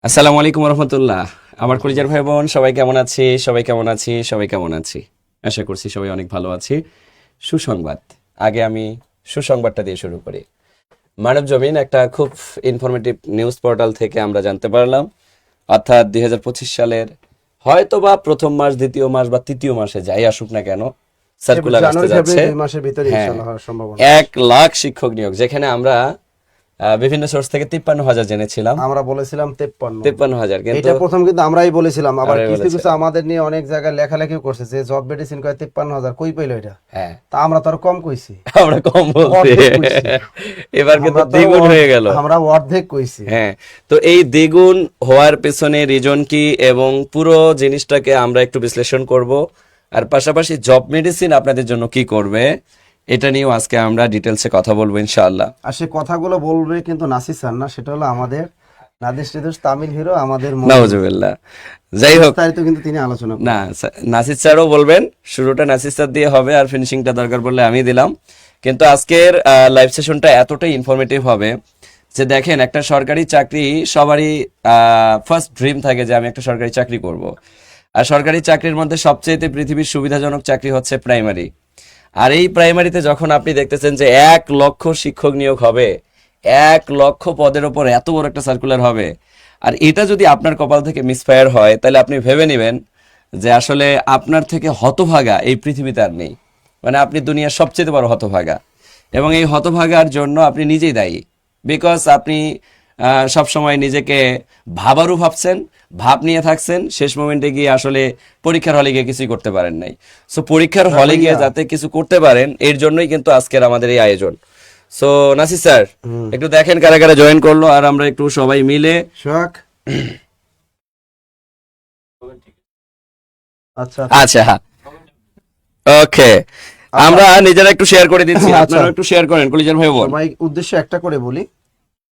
আসসালামু আলাইকুম রহমতুল্লাহ। আমার কলিজার ভাই বোন সবাই কেমন আছি? সবাই কেমন আছি? আশা করছি সবাই অনেক ভালো আছি। সুসংবাদ, আগে আমি সুসংবাদটা দিয়ে শুরু করি। মানব জমিন একটা খুব ইনফরমেটিভ নিউজ পোর্টাল থেকে আমরা জানতে পারলাম, অর্থাৎ 2025 সালের হয়তো বা প্রথম মাস, দ্বিতীয় মাস বা তৃতীয় মাসে যাই আসুক না কেন, সার্কুলার আসতে জানুয়ারি যাচ্ছে। ফেব্রুয়ারি 2 মাসের ভিতরে হ্যাঁ, ইনশাআল্লাহ হওয়ার সম্ভাবনা। 1 লাখ শিক্ষক নিয়োগ, যেখানে আমরা বিভিন্ন সোর্স থেকে 53,000 জেনেছিলাম। আমরা বলেছিলাম 53। 53,000 কিন্তু এটা প্রথম কিন্তু আমরাই বলেছিলাম, আবার আমরাই কিছু কিছু বলেছিলাম। আমাদের নিয়ে অনেক জায়গায় লেখালেখিও করছে যে জব মেডিসিন কয় 53,000 কই পাইলো এটা। হ্যাঁ, তা আমরা তো আরো কম কইছি, আমরা কম বলছি। অর্ধেক কইছি। এবার কিন্তু আমরা তো দ্বিগুণ হয়ে গেল। আমরা অর্ধেক কইছি। হ্যাঁ, তো এই দ্বিগুণ হওয়ার পেছনে রিজন কি এবং পুরো জিনিসটাকে আমরা একটু বিশ্লেষণ করব, আর পাশাপাশি জব মেডিসিন আপনাদের জন্য কি করবে এটা নিয়েও আজকে আমরা ডিটেলসে কথা বলবো ইনশাআল্লাহ। আর সে কথাগুলো বলবে কিন্তু নাসির স্যার না, সেটা হলো আমাদের নাদিস টিদুস তামিল হিরো, আমাদের নাউজুবিল্লাহ। যাই হোক, বিস্তারিত কিন্তু তিনি আলোচনা করবেন। না, নাসির স্যারও বলবেন, শুরুটা নাসির স্যার দিয়ে হবে আর ফিনিশিংটা দরকার পড়লে আমি দিলাম। কিন্তু আজকের লাইভ সেশনটা এতটাই ইনফরমেটিভ হবে যে দেখেন, একটা সরকারি চাকরি সবারই ফার্স্ট ড্রিম থাকে যে আমি একটা সরকারি চাকরি করব। আর সরকারি চাকরির মধ্যে সবচেয়ে পৃথিবীর সুবিধাজনক চাকরি হচ্ছে প্রাইমারি। আর এই প্রাইমারিতে যখন আপনি দেখতেছেন যে 1 লক্ষ শিক্ষক নিয়োগ হবে, 1 লক্ষ পদের ওপর এত বড় একটা সার্কুলার হবে, আর এটা যদি আপনার কপাল থেকে মিসফায়ার হয়, তাহলে আপনি ভেবে নেবেন যে আসলে আপনার থেকে হতভাগা এই পৃথিবীতে আর নেই। মানে আপনি দুনিয়ার সবচেয়ে বড় হতভাগা, এবং এই হতভাগার জন্য আপনি নিজেই দায়ী। বিকজ আপনি সব সময় নিজেকে ভাবারও ভাবছেন, ভাব নিয়ে থাকছেন, শেষ মোমেন্টে গিয়ে আসলে পরীক্ষার হলে গিয়ে কিছুই করতে পারেন নাই। সো পরীক্ষার হলে গিয়ে যাতে কিছু করতে পারেন, এর জন্যই কিন্তু আজকের আমাদের এই আয়োজন। সো নাসির স্যার, একটু দেখেন কারা কারা জয়েন করলো, আর আমরা একটু সবাই মিলে। সোহাগ, আচ্ছা আচ্ছা, হ্যাঁ, ওকে, আমরা নিজেরা একটু শেয়ার করে দিচ্ছি, আচ্ছা। আপনারা একটু শেয়ার করেন কলিজার ভাই বোন। সবাই উদ্দেশ্য একটা করে বলি।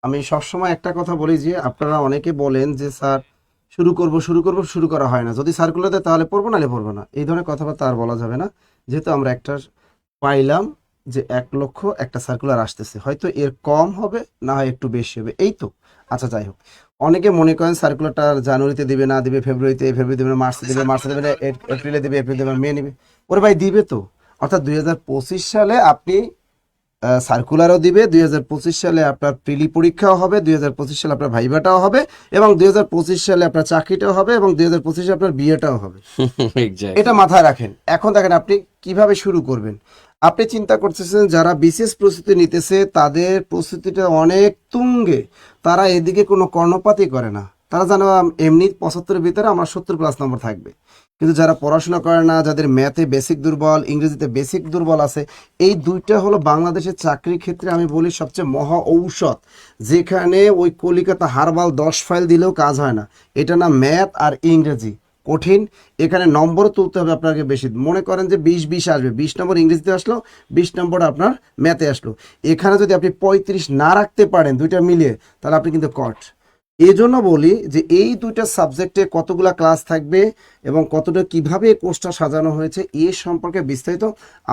আমি সবসময় একটা কথা বলি যে আপনারা অনেকে বলেন যে স্যার শুরু করা হয় না, যদি সার্কুলার দেয় তাহলে পড়বো, নাহলে পড়বো না, এই ধরনের কথাবার্তা আর বলা যাবে না। যেহেতু আমরা একটা পাইলাম যে 1 লক্ষ একটা সার্কুলার আসতেছে, হয়তো এর কম হবে, না হয় একটু বেশি হবে, এই তো। আচ্ছা, যাই হোক, অনেকে মনে করেন সার্কুলারটা জানুয়ারিতে দিবে, না দিবে ফেব্রুয়ারিতে, ফেব্রুয়ারি দেবে না মার্চে দেবে না, এপ্রিলে দিবে, এপ্রিল দেবে না, মে নিবে। ওরে ভাই, দিবে তো। অর্থাৎ 2025 সালে আপনি সার্কুলারও দিবে, 2025 সালে আপনার প্রিলি পরীক্ষাও হবে, 2025 সালে আপনার ভাইভাটাও হবে, এবং 2025 সালে আপনার চাকরিটাও হবে, এবং 2025 আপনার বিয়েটাও হবে। Exactly. এটা মাথায় রাখেন। এখন দেখেন আপনি কিভাবে শুরু করবেন। আপনি চিন্তা করতেছেন যারা বিশেষ প্রস্তুতি নিতেছে তাদের প্রস্তুতিটা অনেক তুঙ্গে, তারা এদিকে কোনো কর্ণপাতই করে না। তারা জানো এমনি 75-এর ভিতরে আমার 70+ নম্বর থাকবে। কিন্তু যারা পড়াশোনা করে না, যাদের ম্যাথে বেসিক দুর্বল, ইংরেজিতে বেসিক দুর্বল আছে, এই দুইটা হলো বাংলাদেশের চাকরির ক্ষেত্রে আমি বলি সবচেয়ে মহা ঔষধ। যেখানে ওই কলিকাতা হারবাল 10 ফাইল দিলেও কাজ হয় না। এটা না ম্যাথ আর ইংরেজি কঠিন, এখানে নম্বরও তুলতে হবে আপনাকে বেশি। মনে করেন যে 20 আসবে, 20 নম্বর ইংরেজিতে আসলো, 20 নম্বর আপনার ম্যাথে আসলো। এখানে যদি আপনি 35 না রাখতে পারেন দুইটা মিলিয়ে, তাহলে আপনি কিন্তু কট। এই জন্য বলি যে এই দুইটা সাবজেক্টে কতগুলা ক্লাস থাকবে এবং কতটা কিভাবে কোর্সটা সাজানো হয়েছে এ সম্পর্কে বিস্তারিত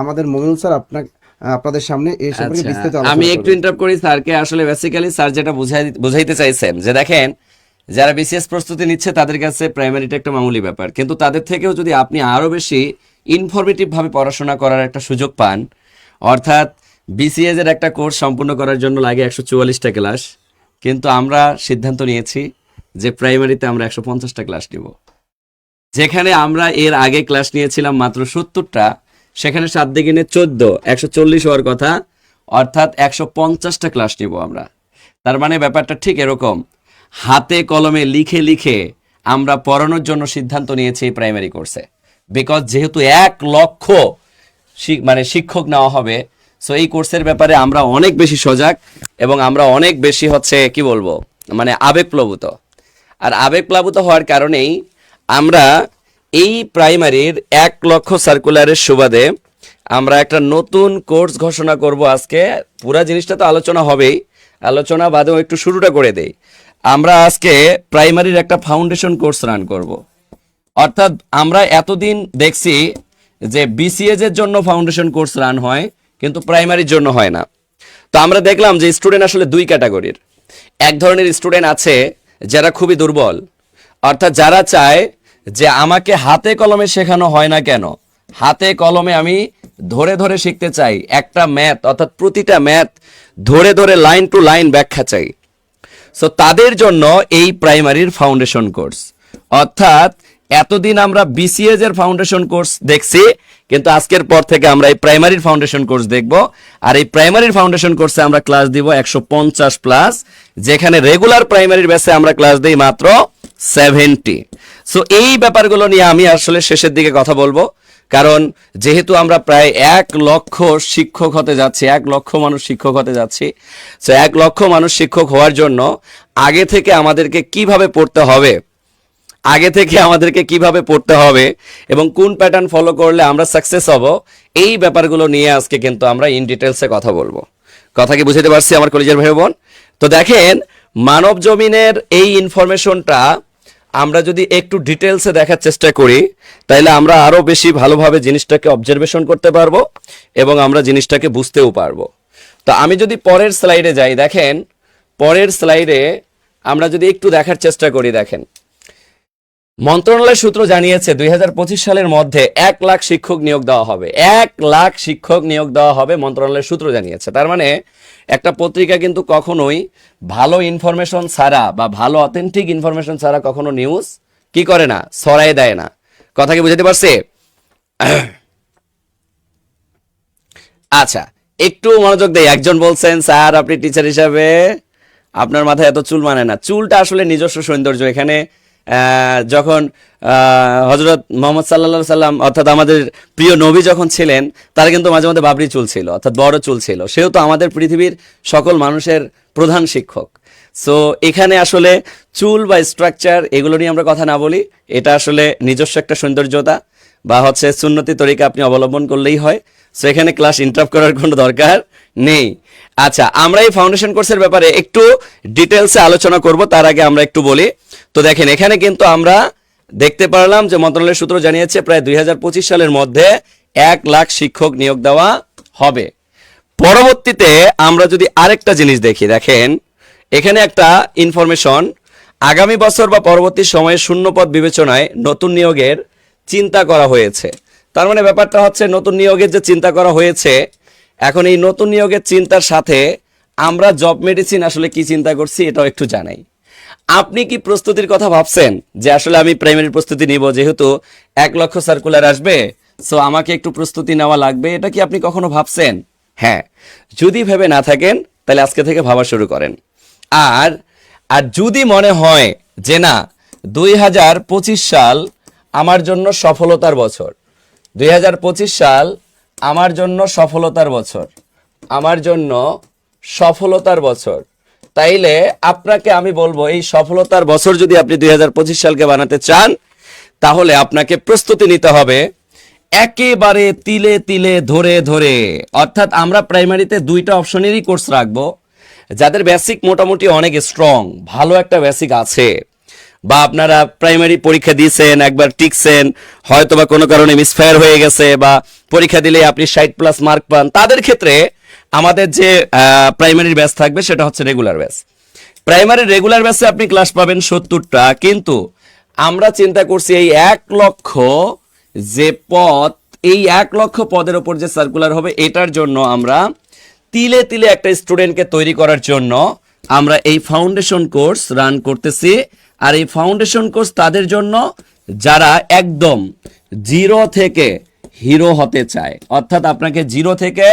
আমাদের মমিনুল স্যার আপনাদের সামনে এই সম্পর্কে আচ্ছা, বিস্তারিত আমি আলোচনা একটু করবেন। ইন্টারাপ্ট করি স্যারকে। আসলে বেসিক্যালি স্যার যেটা বুঝাইতে চাইছেন যে দেখেন, যারা বিসিএস প্রস্তুতি নিচ্ছে তাদের কাছে প্রাইমারিটা একটা মামুলি ব্যাপার, কিন্তু তাদের থেকেও যদি আপনি আরো বেশি ইনফরমেটিভ ভাবে পড়াশোনা করার একটা সুযোগ পান, অর্থাৎ বিসিএস এর একটা কোর্স সম্পূর্ণ করার জন্য লাগে 144টা ক্লাস, কিন্তু আমরা সিদ্ধান্ত নিয়েছি যে প্রাইমারিতে আমরা 150টা ক্লাস নিব। যেখানে আমরা এর আগে ক্লাস নিয়েছিলাম মাত্র 70টা, সেখানে 7 দিনে 14, 140 হওয়ার কথা, অর্থাৎ 150টা ক্লাস নিব আমরা। তার মানে ব্যাপারটা ঠিক এরকম, হাতে কলমে লিখে লিখে আমরা পড়ানোর জন্য সিদ্ধান্ত নিয়েছি এই প্রাইমারি কোর্সে। বিকজ যেহেতু 1 লক্ষ মানে শিক্ষক নেওয়া হবে, সো এই কোর্সের ব্যাপারে আমরা অনেক বেশি সজাগ, এবং আমরা অনেক বেশি কি বলবো, মানে আবেগপ্রবূত। আর আবেগপ্লাবিত হওয়ার কারণেই আমরা এই প্রাইমারির 1 লক্ষ সার্কুলারের সুবাদে আমরা একটা নতুন কোর্স ঘোষণা করব আজকে। পুরা জিনিসটা তো আলোচনা হবেই, আলোচনা বাদেও একটু শুরুটা করে দেই। আমরা আজকে প্রাইমারির একটা ফাউন্ডেশন কোর্স রান করব। অর্থাৎ আমরা এতদিন দেখছি যে বিসিএস এর জন্য ফাউন্ডেশন কোর্স রান হয়, কিন্তু প্রাইমারির জন্য হয় না। তো আমরা দেখলাম যে স্টুডেন্ট আসলে 2 ক্যাটাগরির। এক ধরনের স্টুডেন্ট আছে যারা খুবই দুর্বল, অর্থাৎ যারা চায় যে আমাকে হাতে কলমে শেখানো হয় না কেন, হাতে কলমে আমি ধরে ধরে শিখতে চাই, একটা ম্যাথ অর্থাৎ প্রতিটা ম্যাথ ধরে ধরে লাইন টু লাইন ব্যাখ্যা চাই। সো তাদের জন্য এই প্রাইমারির ফাউন্ডেশন কোর্স, অর্থাৎ এতদিন আমরা বিসিএস এর ফাউন্ডেশন কোর্স দেখছি, কিন্তু আজকের পর থেকে আমরা এই প্রাইমারির ফাউন্ডেশন কোর্স দেখব। আর এই প্রাইমারির ফাউন্ডেশন কোর্সে আমরা ক্লাস দিব 150 প্লাস, যেখানে রেগুলার প্রাইমারির ব্যাচে আমরা ক্লাস দিই মাত্র 70। সো এই ব্যাপারগুলো নিয়ে আমি আসলে শেষের দিকে কথা বলবো, কারণ যেহেতু আমরা প্রায় 1 লক্ষ শিক্ষক হতে যাচ্ছি, 1 লক্ষ মানুষ শিক্ষক হতে যাচ্ছি। সো 1 লক্ষ মানুষ শিক্ষক হওয়ার জন্য আগে থেকে আমাদেরকে কিভাবে পড়তে হবে, এবং কোন প্যাটার্ন ফলো করলে আমরা সাকসেস হব, এই ব্যাপারগুলো নিয়ে আজকে কিন্তু আমরা ইন ডিটেলসে কথা বলবো। কথা কি বুঝতে পারছি আমার কলেজের ভাই বোন? তো দেখেন, মানব জমিনের এই ইনফরমেশনটা আমরা যদি একটু ডিটেলসে দেখার চেষ্টা করি, তাহলে আমরা আরো বেশি ভালোভাবে জিনিসটাকে অবজারভেশন করতে পারবো এবং আমরা জিনিসটাকে বুঝতেও পারবো। তো আমি যদি পরের স্লাইডে যাই, দেখেন পরের স্লাইডে আমরা যদি একটু দেখার চেষ্টা করি, দেখেন মন্ত্রণালয় সূত্র জানিয়েছে 2025 সালের মধ্যে 1 লাখ শিক্ষক নিয়োগ দেওয়া হবে। 1 লাখ শিক্ষক নিয়োগ দেওয়া হবে, মন্ত্রণালয় সূত্র জানিয়েছে। তার মানে একটা পত্রিকা কিন্তু কখনোই ভালো ইনফরমেশন ছাড়া বা ভালো অথেন্টিক ইনফরমেশন ছাড়া কখনো নিউজ কি করে না, ছড়ায় দেয় না। কথা কি বুঝতে পারছে? আচ্ছা, একটু মনোযোগ দেই। একজন বলছেন, স্যার আপনি টিচার হিসাবে আপনার মাথায় এত চুল মানে না। চুলটা আসলে নিজস্ব সৌন্দর্য। এখানে যখন হযরত মুহাম্মদ সাল্লাল্লাহু সাল্লাম অর্থাৎ আমাদের প্রিয় নবী যখন ছিলেন, তার কিন্তু মাঝে মধ্যে বাবরি চুল ছিল, অর্থাৎ বড় চুল ছিল। সেও তো আমাদের পৃথিবীর সকল মানুষের প্রধান শিক্ষক। সো এখানে আসলে চুল বা স্ট্রাকচার এগুলো নিয়ে আমরা কথা না বলি, এটা আসলে নিজস্ব একটা সৌন্দর্যতা বা হচ্ছে সুন্নতি তরিকা আপনি অবলম্বন করলেই হয়। সো এখানে ক্লাস ইন্টারাপ্ট করার কোনো দরকার নেই। আচ্ছা, আমরা এই ফাউন্ডেশন কোর্সের ব্যাপারে একটু ডিটেলসে আলোচনা করব, তার আগে আমরা একটু বলি। তো দেখেন, এখানে কিন্তু আমরা দেখতে পারলাম যে মন্ত্রণালয় সূত্র জানিয়েছে প্রায় 2025 সালের মধ্যে 1 লাখ শিক্ষক নিয়োগ দেওয়া হবে। পরবর্তীতে আমরা যদি আরেকটা জিনিস দেখি, দেখেন এখানে একটা ইনফরমেশন, আগামী বছর বা পরবর্তী সময়ে শূন্যপদ বিবেচনায় নতুন নিয়োগের চিন্তা করা হয়েছে। তার মানে ব্যাপারটা হচ্ছে নতুন নিয়োগের যে চিন্তা করা হয়েছে, এখন এই নতুন নিয়োগের চিন্তার সাথে আমরা জব মেডিসিন আসলে কি চিন্তা করছি এটাও একটু জানাই। আপনি কি প্রস্তুতির কথা ভাবছেন যে আসলে আমি প্রাইমারি প্রস্তুতি নিব, যেহেতু 1 লক্ষ সার্কুলার আসবে, সো আমাকে একটু প্রস্তুতি নেওয়া লাগবে, এটা কি আপনি কখনো ভাবছেন? হ্যাঁ, যদি ভেবে না থাকেন তাহলে আজকে থেকে ভাবা শুরু করেন। আর যদি মনে হয় যে না, 2025 সাল আমার জন্য সফলতার বছর, 2025 সাল আমার জন্য সফলতার বছর, আমার জন্য সফলতার বছর, তাইলে আপনাকে আমি বলবো এই সফলতার বছর যদি আপনি 2025 সালকে বানাতে চান, তাহলে আপনাকে প্রস্তুতি নিতে হবে একেবারে তিলে তিলে ধরে ধরে। অর্থাৎ আমরা প্রাইমারিতে 2টা অপশনেরই কোর্স রাখবো। যাদের বেসিক মোটামুটি অনেক স্ট্রং, ভালো একটা বেসিক আছে, বা আপনারা প্রাইমারি পরীক্ষা দিয়েছেন, একবার টিকছেন, হয়তো বা কোনো কারণে মিসফায়ার হয়ে গেছে, বা পরীক্ষা দিলে আপনি 60+ মার্ক পান, তাদের ক্ষেত্রে আমাদের যে প্রাইমারির ব্যাচ থাকবে সেটা হচ্ছে রেগুলার ব্যাচ। প্রাইমারির রেগুলার ব্যাচে আপনি ক্লাস পাবেন 70টা, কিন্তু আমরা চিন্তা করছি এই 1 লক্ষ যে পদ, এই 1 লক্ষ পদের ওপর যে সার্কুলার হবে, এটার জন্য আমরা তিলে তিলে একটা স্টুডেন্টকে তৈরি করার জন্য আমরা এই ফাউন্ডেশন কোর্স রান করতেছি। আর এই ফাউন্ডেশন কোর্স তাদের জন্য যারা একদম জিরো থেকে হিরো হতে চায়, অর্থাৎ আপনাকে জিরো থেকে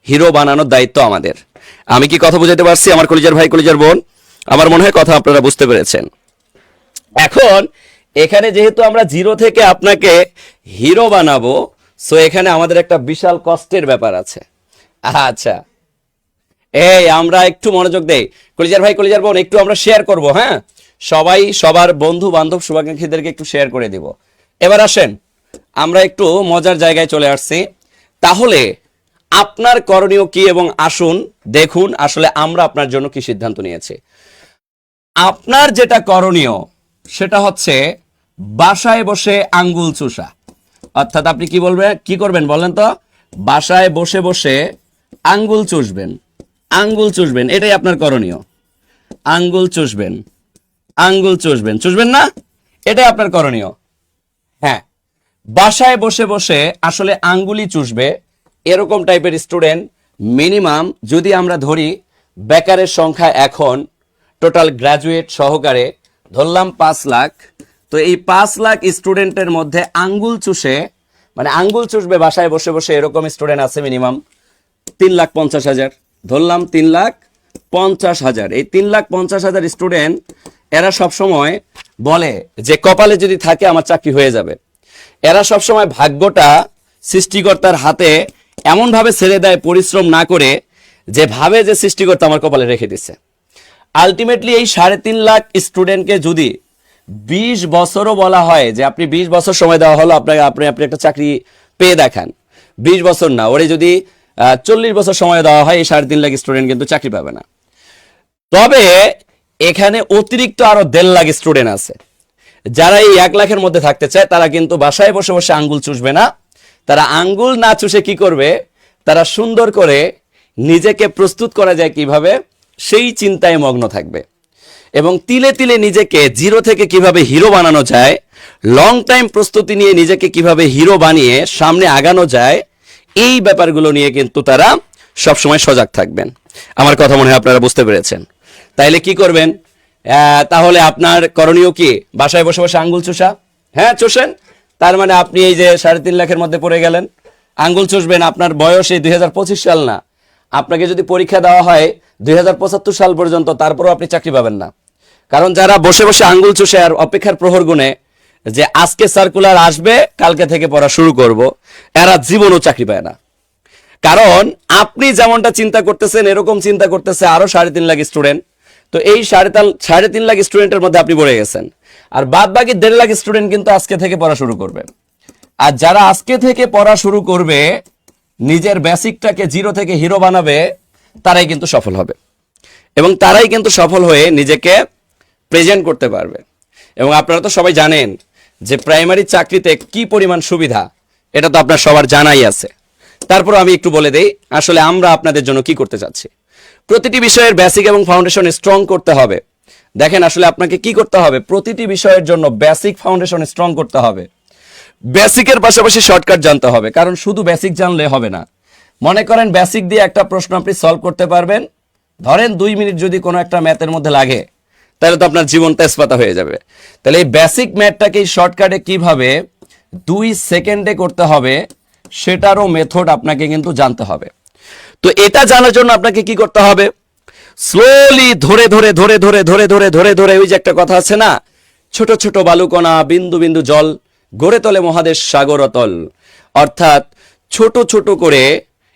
হিরো বানানোর দায়িত্ব আমাদের। আমি কি কথা বুঝাতে পারছি আমার কলেজের ভাই, কলেজের বোন? আমার মনে হয় কথা আপনারা বুঝতে পেরেছেন। এখন এখানে যেহেতু আমরা জিরো থেকে আপনাকে হিরো বানাবো, সো এখানে আমাদের একটা বিশাল কষ্টের ব্যাপার আছে। আচ্ছা, এই আমরা একটু মনোযোগ দেই, কলেজের ভাই, কলেজের বোন, একটু আমরা শেয়ার করব। হ্যাঁ, সবাই সবার বন্ধু বান্ধব শুভাকাঙ্ক্ষীদেরকে একটু শেয়ার করে দিব। এবার আসেন, আমরা একটু মজার জায়গায় চলে আসছি। তাহলে আপনার করণীয় কি, এবং আসুন দেখুন আসলে আমরা আপনার জন্য কি সিদ্ধান্ত নিয়েছি। আপনার যেটা করণীয় সেটা হচ্ছে বাসায় বসে আঙ্গুল চুষা। অর্থাৎ আপনি কি বলবেন, কি করবেন বলেন তো? বাসায় বসে বসে আঙ্গুল চুষবেন, আঙ্গুল চুষবেন, এটাই আপনার করণীয়। আঙ্গুল চুষবেন, আঙ্গুল চুষবেন, চুষবেন না? এটাই আপনার করণীয়। হ্যাঁ, বাসায় বসে বসে আসলে আঙ্গুলি চুষবে এরকম টাইপের স্টুডেন্ট মিনিমাম, যদি আমরা ধরি বেকারের সংখ্যা এখন টোটাল গ্রাজুয়েট সহকারে ধরলাম 5 লাখ, তো এই 5 লাখ স্টুডেন্টের মধ্যে আঙ্গুল চুষে মানে আঙ্গুল চুষবে বাসায় বসে বসে এরকম স্টুডেন্ট আছে মিনিমাম 3,50,000, ধরলাম 3,50,000। এই 3,50,000 স্টুডেন্ট এরা সবসময় বলে যে কপালে যদি থাকে আমার চাকরি হয়ে যাবে। এরা সবসময় ভাগ্যটা সৃষ্টিকর্তার হাতে এমনভাবে ছেড়ে দেয় পরিশ্রম না করে, যে ভাবে যে সৃষ্টিকর্তা আমার কপালে রেখে দিচ্ছে। আলটিমেটলি এই 3.5 লাখ স্টুডেন্টকে যদি 20 বছরও বলা হয় যে আপনি 20 বছর সময় দেওয়া হলো আপনাকে, আপনি একটা চাকরি পেয়ে দেখান, 20 বছর না, ওরে যদি 40 বছর সময় দেওয়া হয় এই 3.5 লাখ স্টুডেন্ট কিন্তু চাকরি পাবে না। তবে এখানে অতিরিক্ত আরো 1.5 লাখ স্টুডেন্ট আছে যারা এই 1 লাখের মধ্যে থাকতে চায়। তারা কিন্তু বাসায় বসে বসে আঙ্গুল চুষবে না, তারা আঙ্গুল না চুষে কি করবে, তারা সুন্দর করে নিজেকে প্রস্তুত করা যায় কিভাবে সেই চিন্তায় মগ্ন থাকবে, এবং তিলে তিলে নিজেকে জিরো থেকে কিভাবে হিরো বানানো যায়, লং টাইম প্রস্তুতি নিয়ে নিজেকে কিভাবে হিরো বানিয়ে সামনে আগানো যায়, এই ব্যাপারগুলো নিয়ে কিন্তু তারা সবসময় সজাগ থাকবেন। আমার কথা মনে হয় আপনারা বুঝতে পেরেছেন। তাইলে কি করবেন? তাহলে আপনার করণীয় কি? বাসায় বসে বসে আঙ্গুল চুষা? হ্যাঁ, চুষেন। তার মানে আপনি এই যে 3.5 লাখের মধ্যে পড়ে গেলেন, আঙ্গুল চুষবেন। আপনার বয়স এই 2025 সাল না, আপনাকে যদি পরীক্ষা দেওয়া হয় 2075 সাল পর্যন্ত, তারপরও আপনি চাকরি পাবেন না। কারণ যারা বসে বসে আঙ্গুল চুষে আর অপেক্ষার প্রহর গুনে যে আজকে সার্কুলার আসবে কালকে থেকে পড়া শুরু করব, এরা জীবনও চাকরি পায় না। কারণ আপনি যেমনটা চিন্তা করতেছেন এরকম চিন্তা করতেছে আরো 3.5 লাখ স্টুডেন্ট। তো এই 3.5 লাখ স্টুডেন্টের মধ্যে আপনি পড়ে গেছেন, আর বাদ বাকি 1.5 লাখ স্টুডেন্ট কিন্তু আজকে থেকে পড়া শুরু করবে। আর যারা আজকে থেকে পড়া শুরু করবে, নিজের বেসিকটাকে জিরো থেকে হিরো বানাবে, তারাই কিন্তু সফল হবে, এবং তারাই কিন্তু সফল হয়ে নিজেকে প্রেজেন্ট করতে পারবে। এবং আপনারা তো সবাই জানেন যে প্রাইমারি চাকরিতে কি পরিমাণ সুবিধা, এটা তো আপনার সবার জানাই আছে। তারপর আমি একটু বলে দেই আসলে আমরা আপনাদের জন্য কি করতে চাচ্ছি। প্রতিটি বিষয়ের বেসিক এবং ফাউন্ডেশন স্ট্রং করতে হবে। দেখেন আসলে আপনাকে কি করতে হবে, প্রতিটি বিষয়ের জন্য বেসিক ফাউন্ডেশন স্ট্রং করতে হবে। বেসিকের পাশাপাশি শর্টকাট জানতে হবে, কারণ শুধু বেসিক জানলে হবে না। মনে করেন বেসিক দিয়ে একটা প্রশ্ন আপনি সলভ করতে পারবেন, ধরেন 2 মিনিট যদি কোনো একটা ম্যাথের মধ্যে লাগে, তাহলে তো আপনার জীবন তেজপাতা হয়ে যাবে। তাহলে এই বেসিক ম্যাথটাকে শর্টকাটে কিভাবে 2 সেকেন্ডে করতে হবে সেটারও মেথড আপনাকে কিন্তু জানতে হবে। তো এটা জানার জন্য আপনাকে কি করতে হবে, স্লোলি ধরে ধরে ধরে ধরে ধরে ধরে ধরে ধরে, ওই যে একটা কথা আছে না, ছোট ছোট বালুকণা বিন্দু বিন্দু জল গড়ে তোলে মহাদেশ সাগর অতল। অর্থাৎ ছোট ছোট করে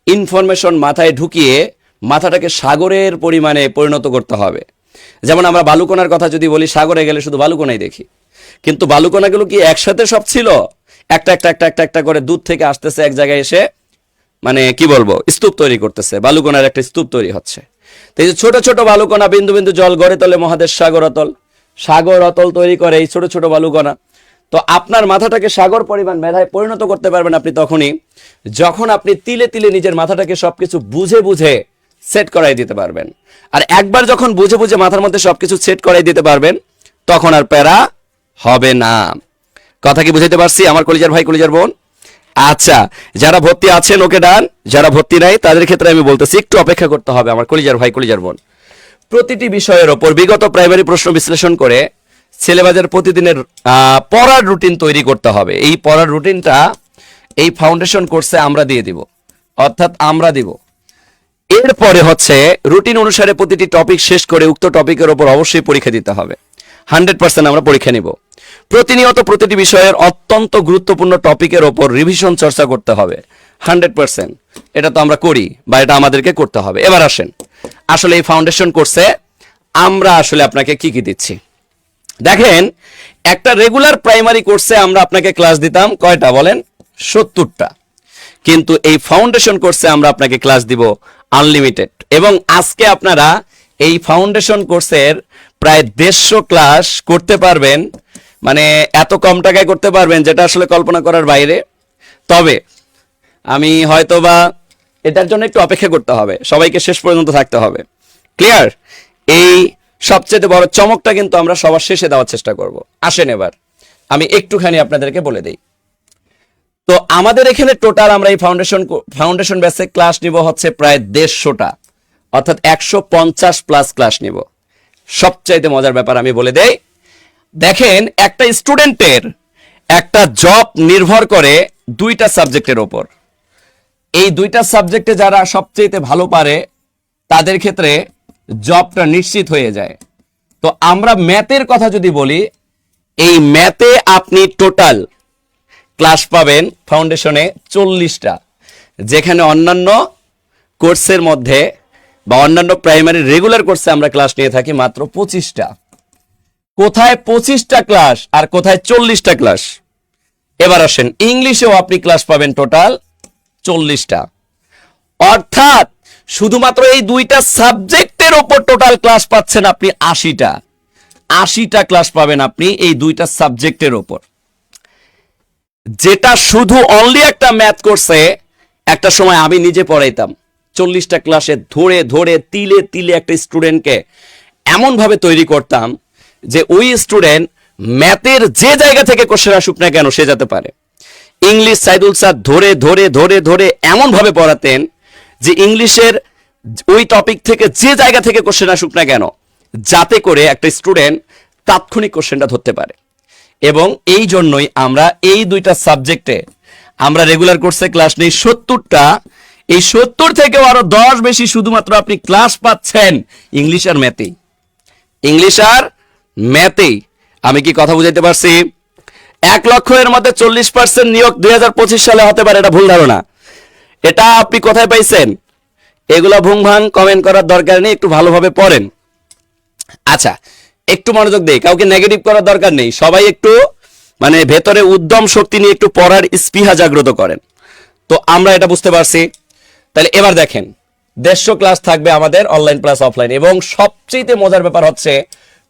ইনফরমেশন মাথায় ঢুকিয়ে মাথাটাকে সাগরের পরিমাণে পরিণত করতে হবে। যেমন আমরা বালুকণার কথা যদি বলি, সাগরে গেলে শুধু বালুকণাই দেখি, কিন্তু বালুকণাগুলো কি একসাথে সব ছিল? একটা একটা একটা একটা একটা করে দূর থেকে আসতেছে, এক জায়গায় এসে মানে কি বলবো স্তূপ তৈরি করতেছে, বালুকণার একটা স্তূপ তৈরি হচ্ছে। তো এই যে ছোট ছোট বালুকণা বিন্দু বিন্দু জল গড়ে তোলে মহাদেশ সাগর অতল, সাগর অতল তৈরি করে এই ছোট ছোট বালুকণা। তো আপনার মাথাটাকে সাগর পরিমাণ মেধায় পরিণত করতে পারবেন আপনি তখনই যখন আপনি তিলে তিলে নিজের মাথাটাকে সবকিছু বুঝে বুঝে সেট করাই দিতে পারবেন। আর একবার যখন বুঝে বুঝে মাথার মধ্যে সবকিছু সেট করাই দিতে পারবেন, তখন আর প্যারা হবে না। কথা কি বুঝাইতে পারছি আমার কলিজার ভাই কলিজার বোন? আচ্ছা, যারা ভর্তি আছেন ওকে ডান, যারা ভর্তি নাই তাদের ক্ষেত্রে আমি বলতেছি একটু অপেক্ষা করতে হবে আমার কলিজার ভাই কলিজার বোন। প্রতিটি বিষয়ের ওপর বিগত প্রাইমারি প্রশ্ন বিশ্লেষণ করে সিলেবাসের প্রতিদিনের পড়ার রুটিন তৈরি করতে হবে। এই পড়ার রুটিনটা এই ফাউন্ডেশন কোর্সে আমরা দিয়ে দিব, অর্থাৎ আমরা দিব। এরপরে হচ্ছে রুটিন অনুসারে প্রতিটি টপিক শেষ করে উক্ত টপিকের ওপর অবশ্যই পরীক্ষা দিতে হবে। 100% আমরা পরীক্ষা নিব। প্রতিনিয়ত প্রতিটি বিষয়ের অত্যন্ত গুরুত্বপূর্ণ টপিকের ওপর রিভিশন চর্চা করতে হবে 100%। এটা তো আমরা করি বা এটা আমাদেরকে করতে হবে। এবার আসেন আসলে এই ফাউন্ডেশন কোর্সে আমরা আসলে আপনাকে কি কি দিচ্ছি। দেখেন, একটা রেগুলার প্রাইমারি কোর্সে আমরা আপনাকে ক্লাস দিতাম কয়টা বলেন? 70টা। কিন্তু এই ফাউন্ডেশন কোর্সে আমরা আপনাকে ক্লাস দিব আনলিমিটেড। এবং আজকে আপনারা এই ফাউন্ডেশন কোর্সের প্রায় 150 ক্লাস করতে পারবেন, মানে এত কম টাকায় করতে পারবেন যেটা আসলে কল্পনা করার বাইরে। তবে আমি হয়তোবা এটার জন্য একটু অপেক্ষা করতে হবে, সবাইকে শেষ পর্যন্ত থাকতে হবে। ক্লিয়ার? এই সবচেয়ে বড় চমকটা কিন্তু আমরা সবার শেষে দেওয়ার চেষ্টা করব। আসেন এবার আমি একটুখানি আপনাদেরকে বলে দেই। তো আমাদের এখানে টোটাল আমরা এই ফাউন্ডেশন বেসিক ক্লাস নিব হচ্ছে প্রায় 150টা, অর্থাৎ 150+ ক্লাস নিব। সবচাইতে মজার ব্যাপার আমি বলে দেই, দেখেন একটা স্টুডেন্টের একটা জব নির্ভর করে 2টা সাবজেক্টের ওপর। এই 2টা সাবজেক্টে যারা সবচেয়ে ভালো পারে তাদের ক্ষেত্রে জবটা নিশ্চিত হয়ে যায়। তো আমরা ম্যাথের কথা যদি বলি, এই ম্যাথে আপনি টোটাল ক্লাস পাবেন ফাউন্ডেশনে 40টা, যেখানে অন্যান্য কোর্সের মধ্যে বা অন্যান্য প্রাইমারি রেগুলার কোর্সে আমরা ক্লাস নিয়ে থাকি মাত্র 25টা। কোথায় 25টা ক্লাস আর কোথায় 40টা ক্লাস? এবার আসেন, ইংলিশেও আপনি ক্লাস পাবেন টোটাল 40টা, অর্থাৎ শুধুমাত্র এই 2টা সাবজেক্টের উপর টোটাল ক্লাস পাচ্ছেন আপনি 80টা ক্লাস পাবেন আপনি এই 2টা সাবজেক্টের উপর। যেটা শুধু অনলি একটা ম্যাথ কোর্সে একটা সময় আমি নিজে পড়াইতাম, 40টা ক্লাসে ধরে ধরে তিলে তিলে একটা স্টুডেন্টকে এমনভাবে তৈরি করতাম যে ওই স্টুডেন্ট ম্যাথের যে জায়গা থেকে কোশ্চেন আসুক না কেন সে যেতে পারে। ইংলিশ সাইদুল স্যার ধরে ধরে ধরে ধরে এমনভাবে পড়াতেন যে ইংলিশের ওই টপিক থেকে যে জায়গা থেকে কোশ্চেন আসুক না কেন, যাতে করে একটা স্টুডেন্ট তাৎক্ষণিক কোশ্চেনটা ধরতে পারে। এবং এই জন্যই আমরা এই 2টা সাবজেক্টে আমরা রেগুলার কোর্সে ক্লাস নেই 70টা। এই 70 থেকেও আরো 10 বেশি শুধুমাত্র আপনি ক্লাস পাচ্ছেন ইংলিশ আর ম্যাথেই। ইংলিশ আর ম্যাথেই। আমি কি কথা বুঝাইতে পারছি? 1 লক্ষ এর মধ্যে 40% নিয়োগ 2025 সালে হতে পারে, এটা ভুল ধারণা। এটা আপনি কোথায় পাইছেন? এগুলা ভুং ভাং কমেন্ট করার দরকার নেই, একটু ভালোভাবে পড়েন। আচ্ছা, একটু মনোযোগ দেই, কাউকে নেগেটিভ করার দরকার নেই, সবাই একটু মানে ভেতরে উদ্যম শক্তি নিয়ে একটু পড়ার স্পৃহা জাগ্রত করেন। তো আমরা এটা বুঝতে পারছি। তাহলে এবার দেখেন, 150 ক্লাস থাকবে আমাদের অনলাইন প্লাস অফলাইন, এবং সবচেয়ে মজার ব্যাপার হচ্ছে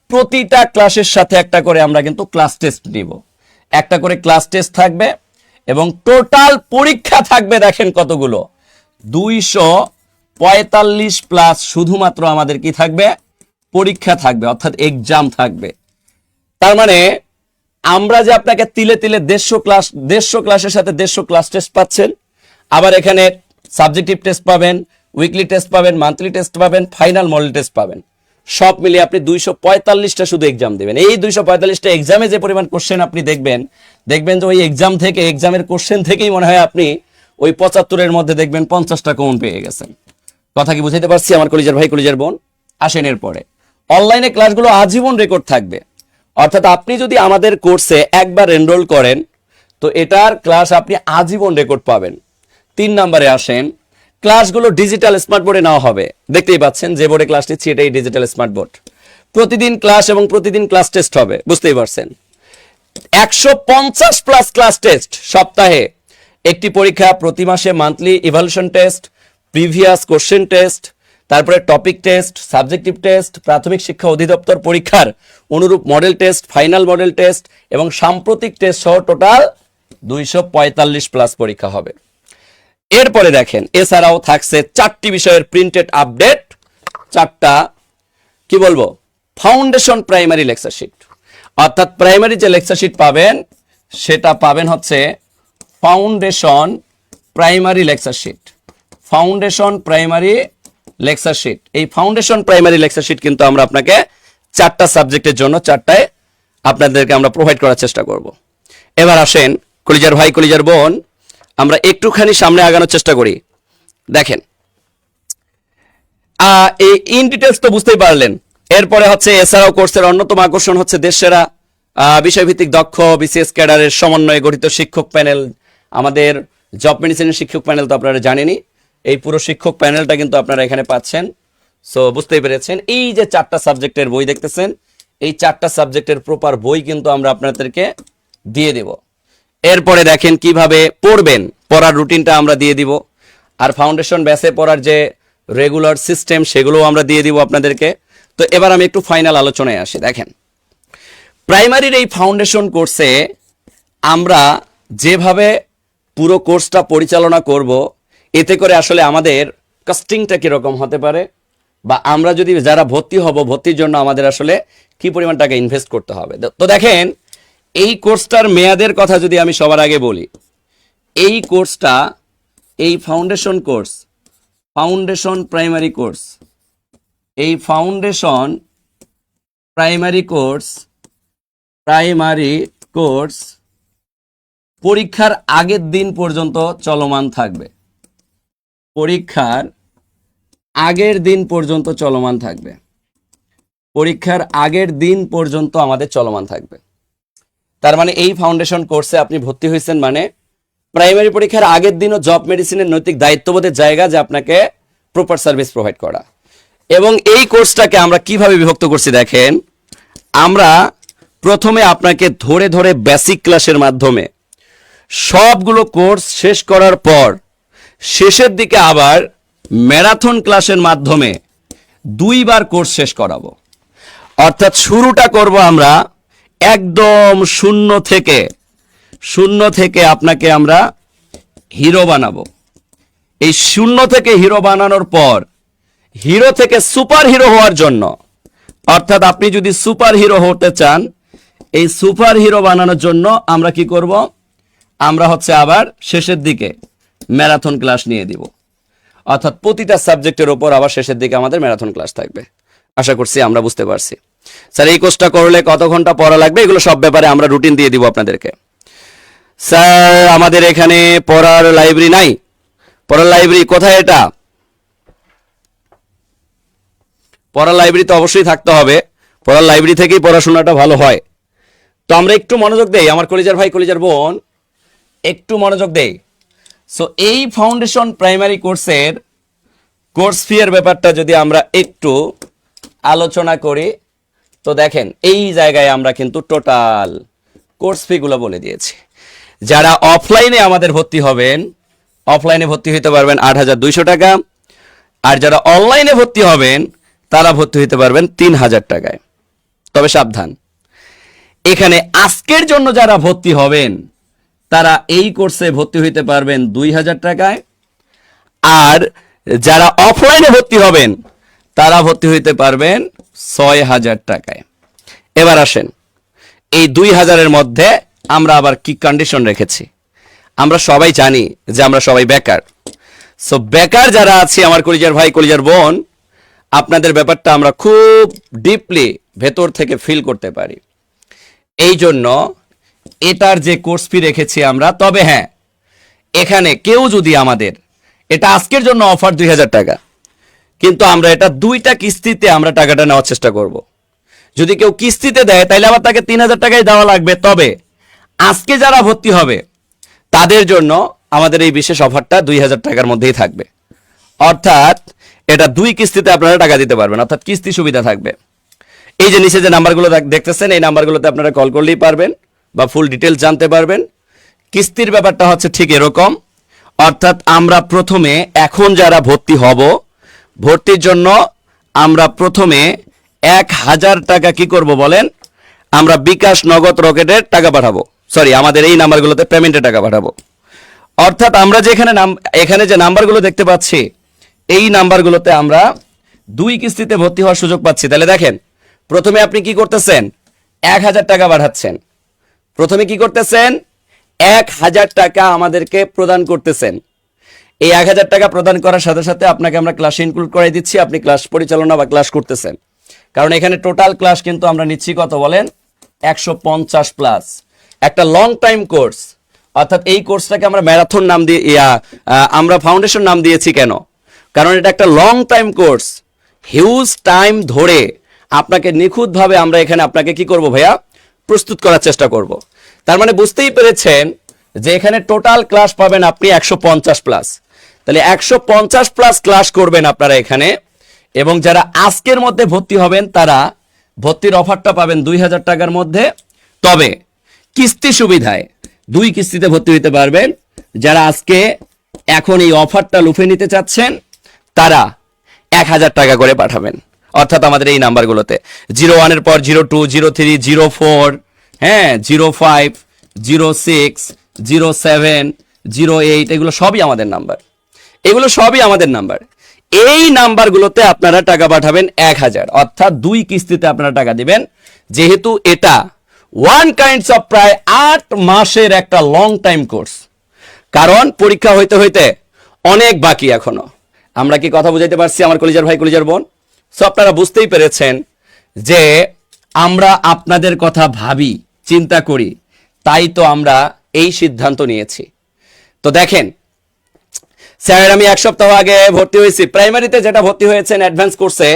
প্রতিটা ক্লাসের সাথে একটা করে আমরা কিন্তু ক্লাস টেস্ট নিব। একটা করে ক্লাস টেস্ট থাকবে এবং টোটাল পরীক্ষা থাকবে, দেখেন কতগুলো, 245+ শুধুমাত্র আমাদের কি থাকবে? পরীক্ষা থাকবে, অর্থাৎ এক্সাম থাকবে। তার মানে আমরা যে আপনাকে তিলে তিলে 150 ক্লাসের সাথে 150 ক্লাস টেস্ট পাচ্ছেন, আবার এখানে সাবজেক্টিভ টেস্ট পাবেন, উইকলি টেস্ট পাবেন, মান্থলি টেস্ট পাবেন, ফাইনাল মডেল টেস্ট পাবেন। সব মিলিয়ে আপনি 245টা শুধু এক্সাম দেবেন। এই 245টা এক্সামে যে পরিমাণ কোশ্চেন আপনি দেখবেন যে ওই এক্সাম থেকে, এক্সামের কোশ্চেন থেকেই মনে হয় আপনি ওই 75-এর মধ্যে দেখবেন 50টা কমন পেয়ে গেছেন। কথা কি বুঝাইতে পারছি আমার কলিজার ভাই, কলিজার বোন? আসেন এরপরে, অনলাইনে ক্লাসগুলো আজীবন রেকর্ড থাকবে। অর্থাৎ আপনি যদি আমাদের কোর্সে একবার এনরোল করেন তো এটার ক্লাস আপনি আজীবন রেকর্ড পাবেন। 3 নম্বরে আসেন, ক্লাসগুলো ডিজিটাল স্মার্ট বোর্ডে নেওয়া হবে। দেখতেই পাচ্ছেন যে বোর্ডে ক্লাস নিচ্ছি এটাই ডিজিটাল স্মার্ট বোর্ড। প্রতিদিন ক্লাস এবং প্রতিদিন ক্লাস টেস্ট হবে, বুঝতেই পারছেন। 150+ ক্লাস টেস্ট, সপ্তাহে একটি পরীক্ষা, প্রতি মাসে monthly evaluation test, previous question test, তারপরে টপিক টেস্ট, সাবজেক্টিভ টেস্ট, প্রাথমিক শিক্ষা অধিদপ্তর পরীক্ষার অনুরূপ model test, final model test এবং সাম্প্রতিক টেস্ট সহ টোটাল 245+ পরীক্ষা হবে। এরপরে দেখেন, এছাড়াও থাকছে 4টি বিষয়ের প্রিন্টেড আপডেট, 4টা কি বলবো ফাউন্ডেশন প্রাইমারি লেকচার শিট। অর্থাৎ প্রাইমারি যে লেকচার শিট পাবেন সেটা পাবেন হচ্ছে foundation primary lecture sheet. Foundation primary lecture sheet, এই ফাউন্ডেশন প্রাইমারি লেকচার শিট কিন্তু আমরা আপনাকে 4টা সাবজেক্টের জন্য 4টায় আপনাদেরকে আমরা প্রোভাইড করার চেষ্টা করব। এবার আসেন কলিজার ভাই, কলিজার বোন, আমরা একটুখানি সামনে আগানোর চেষ্টা করি। দেখেন, এই ইন ডিটেলস তো বুঝতেই পারলেন। এরপরে হচ্ছে এছাড়াও কোর্সের অন্যতম আকর্ষণ হচ্ছে দেশসেরা বিষয়ভিত্তিক দক্ষ বিসিএস ক্যাডারের সমন্বয়ে গঠিত শিক্ষক প্যানেল। আমাদের জব মেডিসিনের শিক্ষক প্যানেল তো আপনারা জানেনই, এই পুরো শিক্ষক প্যানেলটা কিন্তু আপনারা এখানে পাচ্ছেন। সো বুঝতেই পেরেছেন, এই যে 4টা সাবজেক্টের বই দেখতেছেন, এই 4টা সাবজেক্টের প্রপার বই কিন্তু আমরা আপনাদেরকে দিয়ে দেব। এরপরে দেখেন কিভাবে পড়বেন, পড়ার রুটিনটা আমরা দিয়ে দিব। আর ফাউন্ডেশন ব্যাসে পড়ার যে রেগুলার সিস্টেম সেগুলোও আমরা দিয়ে দিব আপনাদেরকে। তো এবার আমি একটু ফাইনাল আলোচনায় আসি। দেখেন, প্রাইমারির এই ফাউন্ডেশন কোর্সে আমরা যেভাবে পুরো কোর্সটা পরিচালনা করব, এতে করে আসলে আমাদের কস্টিংটা কীরকম হতে পারে বা আমরা যদি যারা ভর্তি হব ভর্তির জন্য আমাদের আসলে কি পরিমাণ টাকা ইনভেস্ট করতে হবে। তো দেখেন এই কোর্সটার মেয়াদের কথা যদি আমি সবার আগে বলি, এই কোর্সটা এই foundation course, foundation primary course, এই ফাউন্ডেশন প্রাইমারি কোর্স পরীক্ষার আগের দিন পর্যন্ত চলমান থাকবে। পরীক্ষার আগের দিন পর্যন্ত চলমান থাকবে। পরীক্ষার আগের দিন পর্যন্ত আমাদের চলমান থাকবে। তার মানে এই ফাউন্ডেশন কোর্সে আপনি ভর্তি হয়েছেন মানে প্রাইমারি পরীক্ষার আগের দিনও জব মেডিসিনের নৈতিক দায়িত্ববোধের জায়গা যে আপনাকে প্রপার সার্ভিস প্রোভাইড করা। এবং এই কোর্সটাকে আমরা কিভাবে বিভক্ত করছি দেখেন, আমরা প্রথমে আপনাকে ধরে ধরে বেসিক ক্লাসের মাধ্যমে সবগুলো কোর্স শেষ করার পর শেষের দিকে আবার ম্যারাথন ক্লাসের মাধ্যমে 2 বার কোর্স শেষ করাবো। অর্থাৎ শুরুটা করব আমরা একদম শূন্য থেকে আপনাকে আমরা হিরো বানাবো। এই শূন্য থেকে হিরো বানানোর পর হিরো থেকে সুপার হিরো হওয়ার জন্য, অর্থাৎ আপনি যদি সুপার হিরো হতে চান, এই সুপার হিরো বানানোর জন্য আমরা কি করব, আমরা হচ্ছে আবার শেষের দিকে ম্যারাথন ক্লাস নিয়ে দিব। অর্থাৎ প্রতিটা সাবজেক্টের ওপর আবার শেষের দিকে আমাদের ম্যারাথন ক্লাস থাকবে। আশা করছি আমরা বুঝতে পারছি। স্যার এই কোর্সটা করলে কত ঘন্টা পড়া লাগবে, এগুলো সব ব্যাপারে আমরা রুটিন দিয়ে দিব আপনাদেরকে। স্যার আমাদের এখানে পড়ার লাইব্রেরি নাই। পড়ার লাইব্রেরি কোথায়? এটা পড়ার লাইব্রেরি তো অবশ্যই থাকতে হবে। পড়ার লাইব্রেরি থেকেই পড়াশোনাটা ভালো হয়। তো আমরা একটু মনোযোগ দেই, আমার কলিজার ভাই কলিজার বোন একটু মনোযোগ দেই। সো এই ফাউন্ডেশন প্রাইমারি কোর্সের কোর্স ফি এর ব্যাপারটা যদি আমরা একটু আলোচনা করি, তো দেখেন এই জায়গায় আমরা কিন্তু টোটাল কোর্স ফি গুলো বলে দিয়েছি। যারা অফলাইনে আমাদের ভর্তি হবেন, অফলাইনে ভর্তি হতে পারবেন 8,200 টাকা, আর যারা অনলাইনে ভর্তি হবেন তারা ভর্তি হতে পারবেন 3,000 টাকায়। তবে সাবধান, এখানে আজকের জন্য যারা ভর্তি হবেন তারা এই কোর্সে ভর্তি হইতে পারবেন 2,000 টাকায়, আর যারা অফলাইনে ভর্তি হবেন তারা ভর্তি হইতে পারবেন 6,000 টাকায়। এবার আসেন এই 2,000-এর মধ্যে আমরা আবার কি কন্ডিশন রেখেছি। আমরা সবাই জানি যে আমরা সবাই বেকার। সো বেকার যারা আছি আমার কলিজার ভাই কলিজার বোন, আপনাদের ব্যাপারটা আমরা খুব ডিপলি ভেতর থেকে ফিল করতে পারি। এই জন্য এটার যে কোর্স ফি রেখেছি আমরা, তবে হ্যাঁ এখানে কেউ যদি আমাদের, এটা আজকের জন্য অফার 2,000 টাকা, কিন্তু আমরা এটা 2টা কিস্তিতে আমরা টাকাটা নেওয়ার চেষ্টা করব। যদি কেউ কিস্তিতে দেয় তাহলে আবার তাকে 3,000 টাকাই দেওয়া লাগবে। তবে আজকে যারা ভর্তি হবে তাদের জন্য আমাদের এই বিশেষ অফারটা 2,000 টাকার মধ্যেই থাকবে। অর্থাৎ এটা 2 কিস্তিতে আপনারা টাকা দিতে পারবেন, অর্থাৎ কিস্তি সুবিধা থাকবে। এই যে নিচে যে নাম্বারগুলো দেখতেছেন, এই নাম্বারগুলোতে আপনারা কল করলেই পারবেন বা ফুল ডিটেলস জানতে পারবেন। কিস্তির ব্যাপারটা হচ্ছে ঠিক এরকম, অর্থাৎ আমরা প্রথমে এখন যারা ভর্তি হব, ভর্তির জন্য আমরা প্রথমে 1,000 টাকা কি করব বলেন, আমরা বিকাশ, নগদ, রকেটের টাকা পাঠাবো। সরি, আমাদের এই নাম্বারগুলোতে পেমেন্টের টাকা পাঠাবো। অর্থাৎ আমরা যে এখানে যে নাম্বারগুলো দেখতে পাচ্ছি, এই নাম্বারগুলোতে আমরা 2 কিস্তিতে ভর্তি হওয়ার সুযোগ পাচ্ছি। তাহলে দেখেন, প্রথমে আপনি কি করতেছেন, 1,000 টাকা পাঠাচ্ছেন। প্রথমে কি করতেছেন, 1,000 টাকা আমাদেরকে প্রদান করতেছেন। এই 1,000 টাকা প্রদান করার সাথে সাথে আপনাকে আমরা ক্লাসে ইনক্লুড করে দিচ্ছি। আপনি ক্লাস পরিচালনা বা ক্লাস করতেছেন, কারণ এখানে টোটাল ক্লাস কিন্তু আমরা নিচ্ছি কত বলেন, 150 প্লাস। একটা লং টাইম কোর্স, অর্থাৎ এই কোর্সটাকে আমরা ম্যারাথন নাম দিয়ে আমরা ফাউন্ডেশন নাম দিয়েছি কেন, কারণ এটা একটা long time course. Huge time ধরে আপনাকে নিখুঁতভাবে আমরা এখানে আপনাকে কি করব ভাইয়া, প্রস্তুত করার চেষ্টা করব। তার মানে বুঝতেই পেরেছেন যে এখানে টোটাল ক্লাস পাবেন আপনি 150 প্লাস। তাহলে 150 প্লাস ক্লাস করবেন আপনারা এখানে। এবং যারা আজকের মধ্যে ভর্তি হবেন তারা ভর্তির অফারটা পাবেন 2,000 টাকার মধ্যে। তবে কিস্তি সুবিধায় 2 কিস্তিতে ভর্তি হতে পারবেন। যারা আজকে এখন এই অফারটা লুফে নিতে চাচ্ছেন তারা 1,000 টাকা করে পাঠাবেন, অর্থাৎ আমাদের এই নাম্বারগুলোতে 01-এর পর 02, 03, 04, হ্যাঁ 05, 06, 07, 08, এগুলো সবই আমাদের নাম্বার। এগুলো সবই আমাদের নাম্বার। এই নাম্বারগুলোতে আপনারা টাকা পাঠাবেন 1000, অর্থাৎ 2 কিস্তিতে আপনারা টাকা দিবেন। যেহেতু এটা ওয়ান কাইন্ডস অফ প্রায় 8 মাসের একটা লং টাইম কোর্স, কারণ পরীক্ষা হইতে হইতে অনেক বাকি এখনো। আমরা কি কথা বুঝাইতে পারছি আমার কলিজার ভাই কলিজার বোন? সো আপনারা বুঝতেই পেরেছেন যে আমরা আপনাদের কথা ভাবি, চিন্তা করি, তাই তো আমরা এই সিদ্ধান্ত নিয়েছি। তো দেখেন স্যার, আমি 1 সপ্তাহ আগে ভর্তি হয়েছি প্রাইমারিতে, যেটা ভর্তি হয়েছেন অ্যাডভান্স কোর্সে,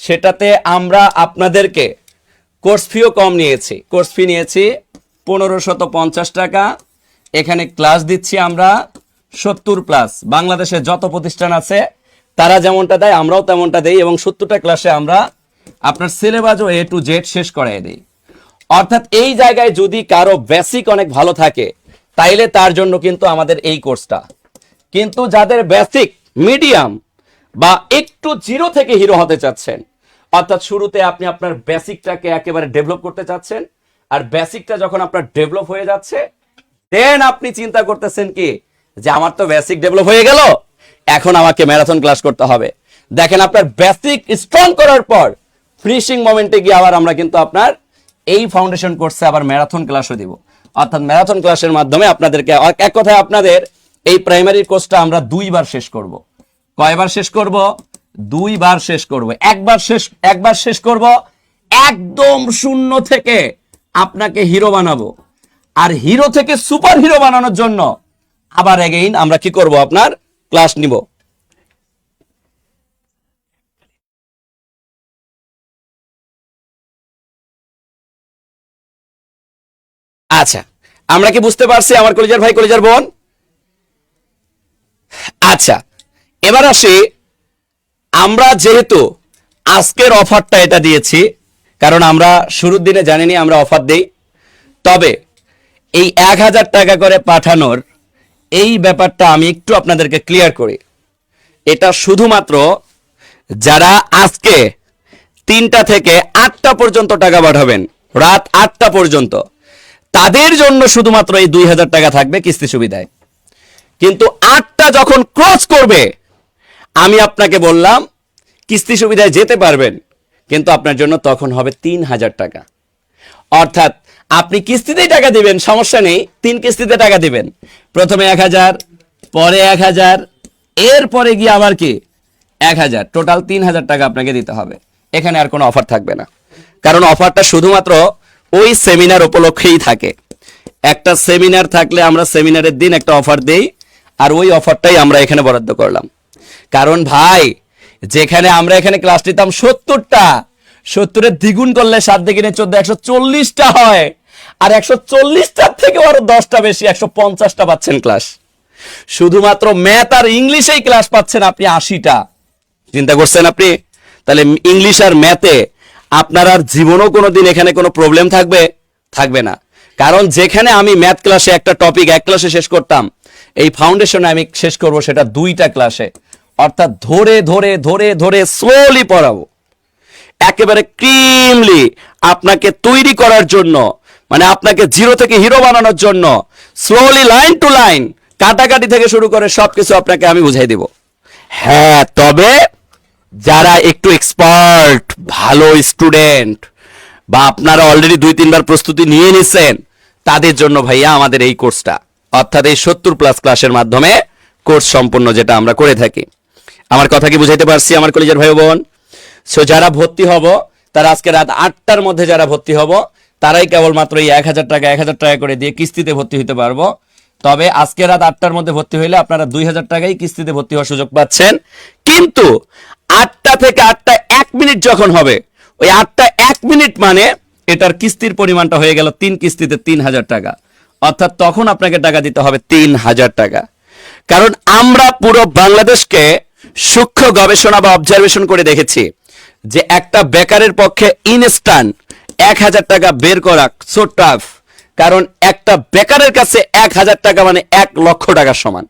সেটাতে আমরা আপনাদেরকে কোর্স ফিও কম নিয়েছি। কোর্স ফি নিয়েছি 1550 টাকা। এখানে ক্লাস দিচ্ছি আমরা 70+। বাংলাদেশে যত প্রতিষ্ঠান আছে তারা যেমনটা দেয় আমরাও তেমনটা দেই, এবং 70টা ক্লাসে আমরা আপনার সিলেবাসও A to Z শেষ করাই দিই। অর্থাৎ এই জায়গায় যদি কারো বেসিক অনেক ভালো থাকে তাইলে তার জন্য কিন্তু আমাদের এই কোর্সটা। কিন্তু যাদের বেসিক মিডিয়াম বা একটু জিরো থেকে হিরো হতে চাচ্ছেন, অর্থাৎ শুরুতে আপনি আপনার বেসিকটাকে একেবারে ডেভেলপ করতে চাচ্ছেন, আর বেসিকটা যখন আপনার ডেভেলপ হয়ে যাচ্ছে দেন আপনি চিন্তা করতেছেন কি যে আমার তো বেসিক ডেভেলপ হয়ে গেল, এখন আমাকে ম্যারাথন ক্লাস করতে হবে। দেখেন আপনার বেসিক স্ট্রং করার পর ফিনিশিং মোমেন্টে গিয়ে আবার আমরা কিন্তু আপনার এই ফাউন্ডেশন কোর্সে আবার ম্যারাথন ক্লাসও দিব। অর্থাৎ ম্যারাথন ক্লাসের মাধ্যমে আপনাদেরকে, এক কথায় আপনাদের এই প্রাইমারি কোর্সটা আমরা 2 বার শেষ করব। কয়বার শেষ করব? 2 বার শেষ করব। একবার শেষ করব একদম শূন্য থেকে আপনাকে হিরো বানাবো, আর হিরো থেকে সুপার হিরো বানানোর জন্য আবার এগেইন আমরা কি করব, আপনার ক্লাস নিব। আচ্ছা, আমরা কি বুঝতে পারছি আমার কলিজার ভাই কলিজার বোন? আচ্ছা, এবার আসি, আমরা যেহেতু আজকের অফারটা এটা দিয়েছি, কারণ আমরা শুরুর দিনে জানিনি আমরা অফার দেই, তবে এই 1000 টাকা করে পাঠানোর এই ব্যাপারটা আমি একটু আপনাদেরকে ক্লিয়ার করি। এটা শুধুমাত্র যারা আজকে 3টা থেকে 8টা পর্যন্ত টাকা পাঠাবেন, রাত 8টা পর্যন্ত, তাদের জন্য শুধুমাত্র এই 2000 টাকা থাকবে কিস্তি সুবিধায়। কিন্তু 8টা যখন ক্রস করবে, আমি আপনাকে বললাম কিস্তি সুবিধায় যেতে পারবেন, কিন্তু আপনার জন্য তখন হবে 3000 টাকা। অর্থাৎ আপনি কিস্তিতেই টাকা দিবেন, সমস্যা নেই, 3 কিস্তিতে টাকা দিবেন। প্রথমে 1000, পরে 1000, এরপরে গিয়ে আবার কি 1000, টোটাল 3000 টাকা আপনাকে দিতে হবে। এখানে আর কোনো অফার থাকবে না, কারণ অফারটা শুধুমাত্র ওই সেমিনার উপলক্ষেই থাকে। একটা সেমিনার থাকলে আমরা সেমিনারের দিন একটা অফার দেই, আর ওই অফারটাই আমরা এখানে বরাদ্দ করলাম। কারণ ভাই, যেখানে আমরা এখানে ক্লাস নিতাম 70টা, 70-এর দ্বিগুণ করলে 7 দ্বিগুণে 14, 140টা হয়, আর 140টার থেকে আরো 10টা বেশি, 150টা পাচ্ছেন ক্লাস। শুধুমাত্র ম্যাথ আর ইংলিশেই ক্লাস পাচ্ছেন আপনি 80টা। চিন্তা করছেন আপনি? তাহলে ইংলিশ আর ম্যাথে আপনার আর জীবনও কোনোদিন এখানে কোনো প্রবলেম থাকবে না। কারণ যেখানে আমি ম্যাথ ক্লাসে একটা টপিক 1 ক্লাসে শেষ করতাম, এই ফাউন্ডেশনে আমি শেষ করব সেটা 2টা ক্লাসে। অর্থাৎ ধরে ধরে ধরে ধরে স্লোলি পড়াবো, একেবারে ক্রিমলি আপনাকে তৈরি করার জন্য, মানে আপনাকে জিরো থেকে হিরো বানানোর জন্য স্লোলি লাইন টু লাইন, কাটাকাটি থেকে শুরু করে সবকিছু আপনাকে আমি বুঝাই দেব। হ্যাঁ, তবে যারা একটু এক্সপার্ট, ভালো স্টুডেন্ট, বা আপনারা অলরেডি 2-3 বার প্রস্তুতি নিয়ে নিছেন, তাদের জন্য ভাইয়া আমাদের এই কোর্সটা, অর্থাৎ এই 70+ ক্লাসের মাধ্যমে কোর্স সম্পূর্ণ যেটা আমরা করে থাকি। আমার কথা কি বুঝাইতে পারছি আমার কলেজের ভাই বোন? সো যারা ভর্তি হব, তারা আজকে রাত 8টার মধ্যে যারা ভর্তি হব, তারাই কেবলমাত্র এই 1000 টাকা করে দিয়ে কিস্তিতে ভর্তি হতে পারবো। তবে আজকে রাত 8টার মধ্যে ভর্তি হইলে আপনারা 2000 টাকাই কিস্তিতে ভর্তি হওয়ার সুযোগ পাচ্ছেন। কিন্তু 8টা থেকে 8টা 1 মিনিট যখন হবে, ওই 8টা 1 মিনিট মানে এটার কিস্তির পরিমাণটা হয়ে গেল 3 কিস্তিতে 3000 টাকা। অর্থাৎ তখন আপনাকে টাকা দিতে হবে 3000 টাকা। কারণ আমরা পুরো বাংলাদেশকে সূক্ষ্ম গবেষণা বা অবজারভেশন করে দেখেছি যে একটা বেকারের পক্ষে ইনস্ট্যান্ট 1000 টাকা বের করা সো টাফ। কারণ একটা বেকারের কাছে 1000 টাকা মানে 1 লক্ষ টাকার সমান।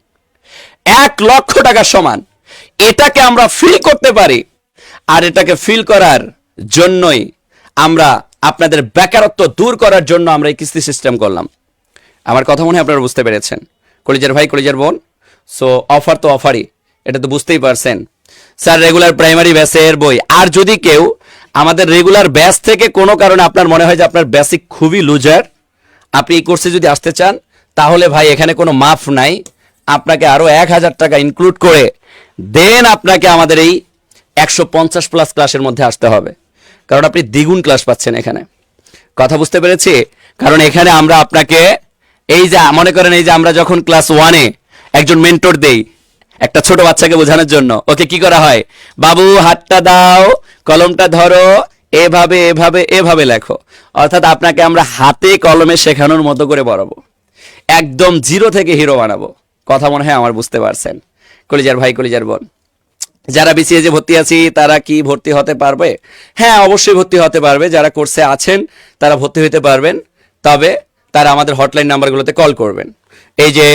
1 লক্ষ টাকার সমান। এটাকে আমরা ফিল করতে পারি, আর এটাকে ফিল করার জন্যই আমরা আপনাদের বেকারত্ব দূর করার জন্য আমরা এই কিস্তি সিস্টেম করলাম। আমার কথা মনে হয় আপনারা বুঝতে পেরেছেন কলেজের ভাই কলেজের বোন। সো অফার তো অফারই, এটা তো বুঝতেই পারছেন। স্যার রেগুলার প্রাইমারি ব্যাচের বই, আর যদি কেউ আমাদের রেগুলার ব্যাচ থেকে কোনো কারণে আপনার মনে হয় যে আপনার বেসিক খুবই লুজার, আপনি এই কোর্সে যদি আসতে চান, তাহলে ভাই এখানে কোনো মাফ নাই, আপনাকে আরো 1,000 টাকা ইনক্লুড করে দেন আপনাকে আমাদের এই 150+ ক্লাসের মধ্যে আসতে হবে, কারণ আপনি দ্বিগুণ ক্লাস পাচ্ছেন এখানে। কথা বুঝতে পেরেছি? কারণ এখানে আমরা আপনাকে এই যে মনে করেন, এই যে আমরা যখন ক্লাস 1-এ একজন মেন্টর দেই একটা ছোট বাচ্চাকে বোঝানোর জন্য, ওকে কি করা হয়, বাবু হাতটা দাও, কলমটা ধরো, এভাবে এভাবে এভাবে লেখো। অর্থাৎ আপনাকে আমরা হাতে কলমে শেখানোর মতো করে পড়াবো, একদম জিরো থেকে হিরো বানাবো। কথা মনে হয় আমার বুঝতে পারছেন? কলিজার ভাই, কলিজার বোন, যারা বিসিএস এ ভর্তি আছি তারা কি ভর্তি হতে পারবে? হ্যাঁ, অবশ্যই ভর্তি হতে পারবে। যারা কোর্সে আছেন তারা ভর্তি হতে পারবেন, তবে তারা আমাদের হটলাইন নাম্বারগুলোতে কল করবেন। এই যে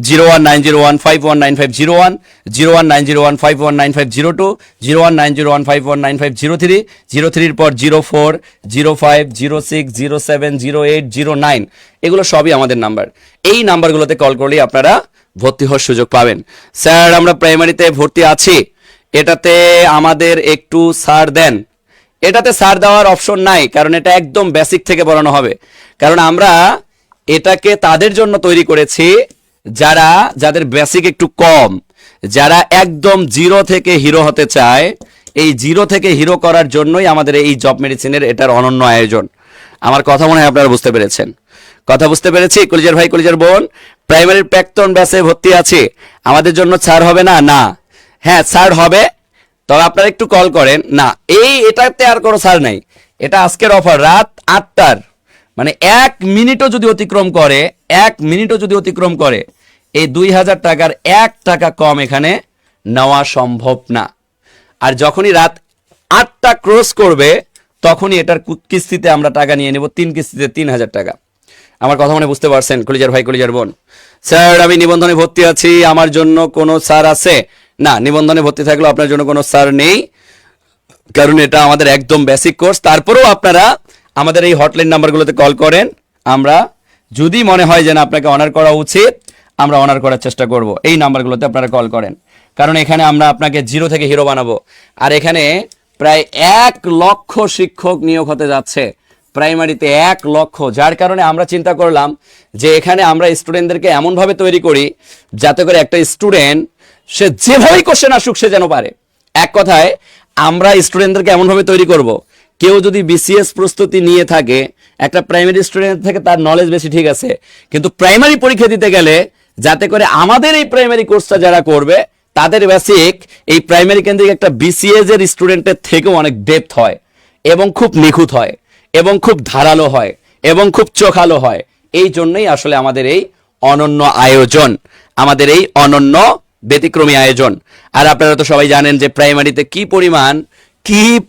01901519501, 01901519502, 01901519503, 03-র পর 04, 05, 06, 07, 08, 09, এগুলো সবই আমাদের নাম্বার। এই নাম্বারগুলোতে কল করলেই আপনারা ভর্তি হওয়ার সুযোগ পাবেন। স্যার আমরা প্রাইমারিতে ভর্তি আছি, এটাতে আমাদের একটু ছাড় দেন। এটাতে ছাড় দেওয়ার অপশন নাই, কারণ এটা একদম বেসিক থেকে পড়ানো হবে। কারণ আমরা এটাকে তাদের জন্য তৈরি করেছি যাদের বেসিক একটু কম, যারা একদম জিরো থেকে হিরো হতে চায়। এই জিরো থেকে হিরো করার জন্যই আমাদের এই জব মেডিসিনের এটার অনন্য আয়োজন। আমার কথা মনে হয় আপনারা বুঝতে পেরেছেন। কথা বুঝতে পেরেছি? কলিজার ভাই, কলিজার বোন, প্রাইমারির প্রাক্তন ব্যাচে ভর্তি আছে, আমাদের জন্য ছাড় হবে না? না, হ্যাঁ ছাড় হবে, তবে আপনারা একটু কল করেন না। এটাতে আর কোনো ছাড় নাই, এটা আজকের অফার, রাত 8টার, মানে 1 মিনিটও যদি অতিক্রম করে, 1 মিনিটও যদি অতিক্রম করে, এই 2000 টাকার 1 টাকা কম এখানে নেওয়া সম্ভব না। আর যখনই রাত 8টা ক্রস করবে, তখনই এটার কিস্তিতে আমরা টাকা নিয়ে নেব, 3 কিস্তিতে 3000 টাকা। আমার কথা মনে বুঝতে পারছেন কলিজার ভাই, কলিজার বোন? স্যার আমি নিবন্ধনে ভর্তি আছি, আমার জন্য কোনো ছাড় আছে? না, নিবন্ধনে ভর্তি থাকলেও আপনার জন্য কোনো ছাড় নেই, কারণ এটা আমাদের একদম বেসিক কোর্স। তারপরেও আপনারা আমাদের এই হটলাইন নাম্বারগুলোতে কল করেন, আমরা যদি মনে হয় যে না আপনাকে অনার করা উচিত, আমরা অনার করার চেষ্টা করব। এই নাম্বারগুলোতে আপনারা কল করেন, কারণ এখানে আমরা আপনাকে জিরো থেকে হিরো বানাবো। আর এখানে প্রায় 1 লক্ষ শিক্ষক নিয়োগ হতে যাচ্ছে প্রাইমারিতে, 1 লক্ষ। যার কারণে আমরা চিন্তা করলাম যে এখানে আমরা স্টুডেন্টদেরকে এমনভাবে তৈরি করি যাতে করে একটা স্টুডেন্ট সে যেভাবেই কোশ্চেন আসুক সে যেন পারে। এক কথায় আমরা স্টুডেন্টদেরকে এমনভাবে তৈরি করব, কেউ যদি বিসিএস প্রস্তুতি নিয়ে থাকে, একটা প্রাইমারি স্টুডেন্ট থেকে তার নলেজ বেশি, ঠিক আছে, কিন্তু প্রাইমারি পরীক্ষা দিতে গেলে যাতে করে আমাদের এই প্রাইমারি কোর্সটা যারা করবে তাদের বেসিক এই প্রাইমারি কেন্দ্রিক একটা বিসিএস এর স্টুডেন্টের থেকেও অনেক ডেপথ হয়, এবং খুব নিখুঁত হয়, এবং খুব ধারালো হয়, এবং খুব চোখালো হয়। এই জন্যই আসলে আমাদের এই অনন্য আয়োজন, আমাদের এই অনন্য ব্যতিক্রমী আয়োজন। আর আপনারা তো সবাই জানেন যে প্রাইমারিতে কি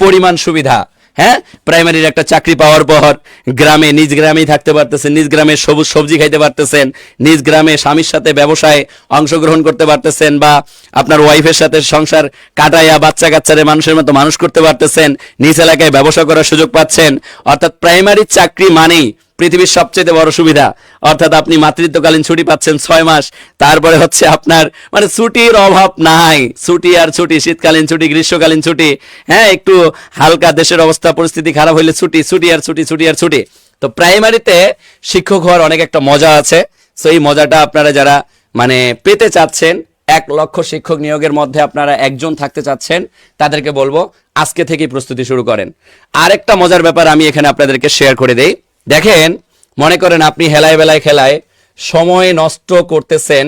পরিমাণ সুবিধা। হ্যাঁ, প্রাইমারির একটা চাকরি পাওয়ার পর গ্রামে, নিজ গ্রামেই থাকতে পারতেছেন, নিজ গ্রামে সবুজ সবজি খাইতে পারতেছেন, নিজ গ্রামে স্বামীর সাথে ব্যবসায় অংশগ্রহণ করতে পারতেছেন, বা আপনার ওয়াইফের সাথে সংসার কাটাইয়া বাচ্চা কাচ্চারে মানুষের মতো মানুষ করতে পারতেছেন, নিজ এলাকায় ব্যবসা করার সুযোগ পাচ্ছেন। অর্থাৎ প্রাইমারি চাকরি মানেই পৃথিবীর সবচেয়ে বড় সুবিধা। অর্থাৎ আপনি মাতৃত্বকালীন ছুটি পাচ্ছেন 6 মাস, তারপরে হচ্ছে আপনার মানে ছুটির অভাব নাই, ছুটি আর ছুটি, শীতকালীন ছুটি, গ্রীষ্মকালীন ছুটি, হ্যাঁ একটু হালকা দেশের অবস্থা পরিস্থিতি খারাপ হইলে ছুটি, ছুটি আর ছুটি, ছুটি আর ছুটি। তো প্রাইমারিতে শিক্ষক হওয়ার অনেক একটা মজা আছে। সো এই মজাটা আপনারা যারা মানে পেতে চাচ্ছেন, 1 লক্ষ শিক্ষক নিয়োগের মধ্যে আপনারা একজন থাকতে চাচ্ছেন, তাদেরকে বলবো আজকে থেকেই প্রস্তুতি শুরু করেন। আরেকটা মজার ব্যাপার আমি এখানে আপনাদেরকে শেয়ার করে দেই। দেখেন, মনে করেন আপনি হেলায় বেলায় খেলায় সময় নষ্ট করতেছেন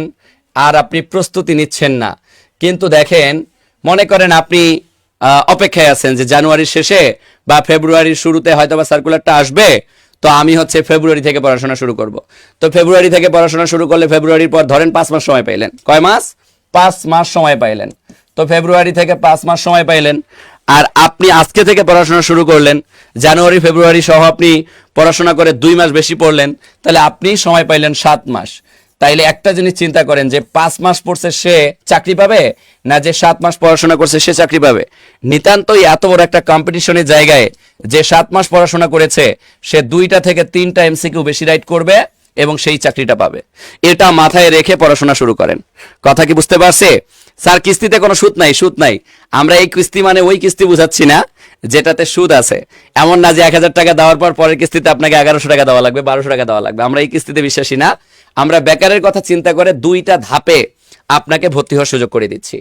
আর আপনি প্রস্তুতি নিচ্ছেন না, কিন্তু দেখেন মনে করেন আপনি অপেক্ষায় আছেন যে জানুয়ারির শেষে বা ফেব্রুয়ারির শুরুতে হয়তো বা সার্কুলারটা আসবে, তো আমি হচ্ছে ফেব্রুয়ারি থেকে পড়াশোনা শুরু করব। তো ফেব্রুয়ারি থেকে পড়াশোনা শুরু করলে ফেব্রুয়ারির পর ধরেন 5 মাস সময় পাইলেন। কয় মাস? 5 মাস সময় পাইলেন। তো ফেব্রুয়ারি থেকে 5 মাস সময় পাইলেন, আর আপনি আজকে থেকে পড়াশোনা শুরু করলেন, জানুয়ারি ফেব্রুয়ারি সহ আপনি পড়াশোনা করে 2 মাস বেশি পড়লেন, তাহলে আপনি সময় পাইলেন 7 মাস। তাইলে একটা জিনিস চিন্তা করেন যে 5 মাস পড়ছে সে চাকরি পাবে, না যে 7 মাস পড়াশোনা করছে সে চাকরি পাবে? নিতান্তই এত বড় একটা কম্পিটিশনের জায়গায় যে 7 মাস পড়াশোনা করেছে সে 2টা থেকে 3টা এমসিকিউ বেশি রাইট করবে, এবং সেই চাকরিটা পাবে। এটা মাথায় রেখে পড়াশোনা শুরু করেন। কথা কি বুঝতে পারছে? স্যার কিস্তিতে কোনো সুদ নাই, সুদ নাই। আমরা এই কিস্তি মানে ওই কিস্তি বুঝাচ্ছি না যেটাতে সুদ আছে। এমন না যে 1,000 টাকা দেওয়ার পর পরের কিস্তিতে আপনাকে 1100 টাকা দেওয়া লাগবে, 1200 টাকা দেওয়া লাগবে। আমরা এই কিস্তিতে বিশ্বাসী না। আমরা বেকারের কথা চিন্তা করে 2টা ধাপে আপনাকে ভর্তি হওয়ার সুযোগ করে দিচ্ছি।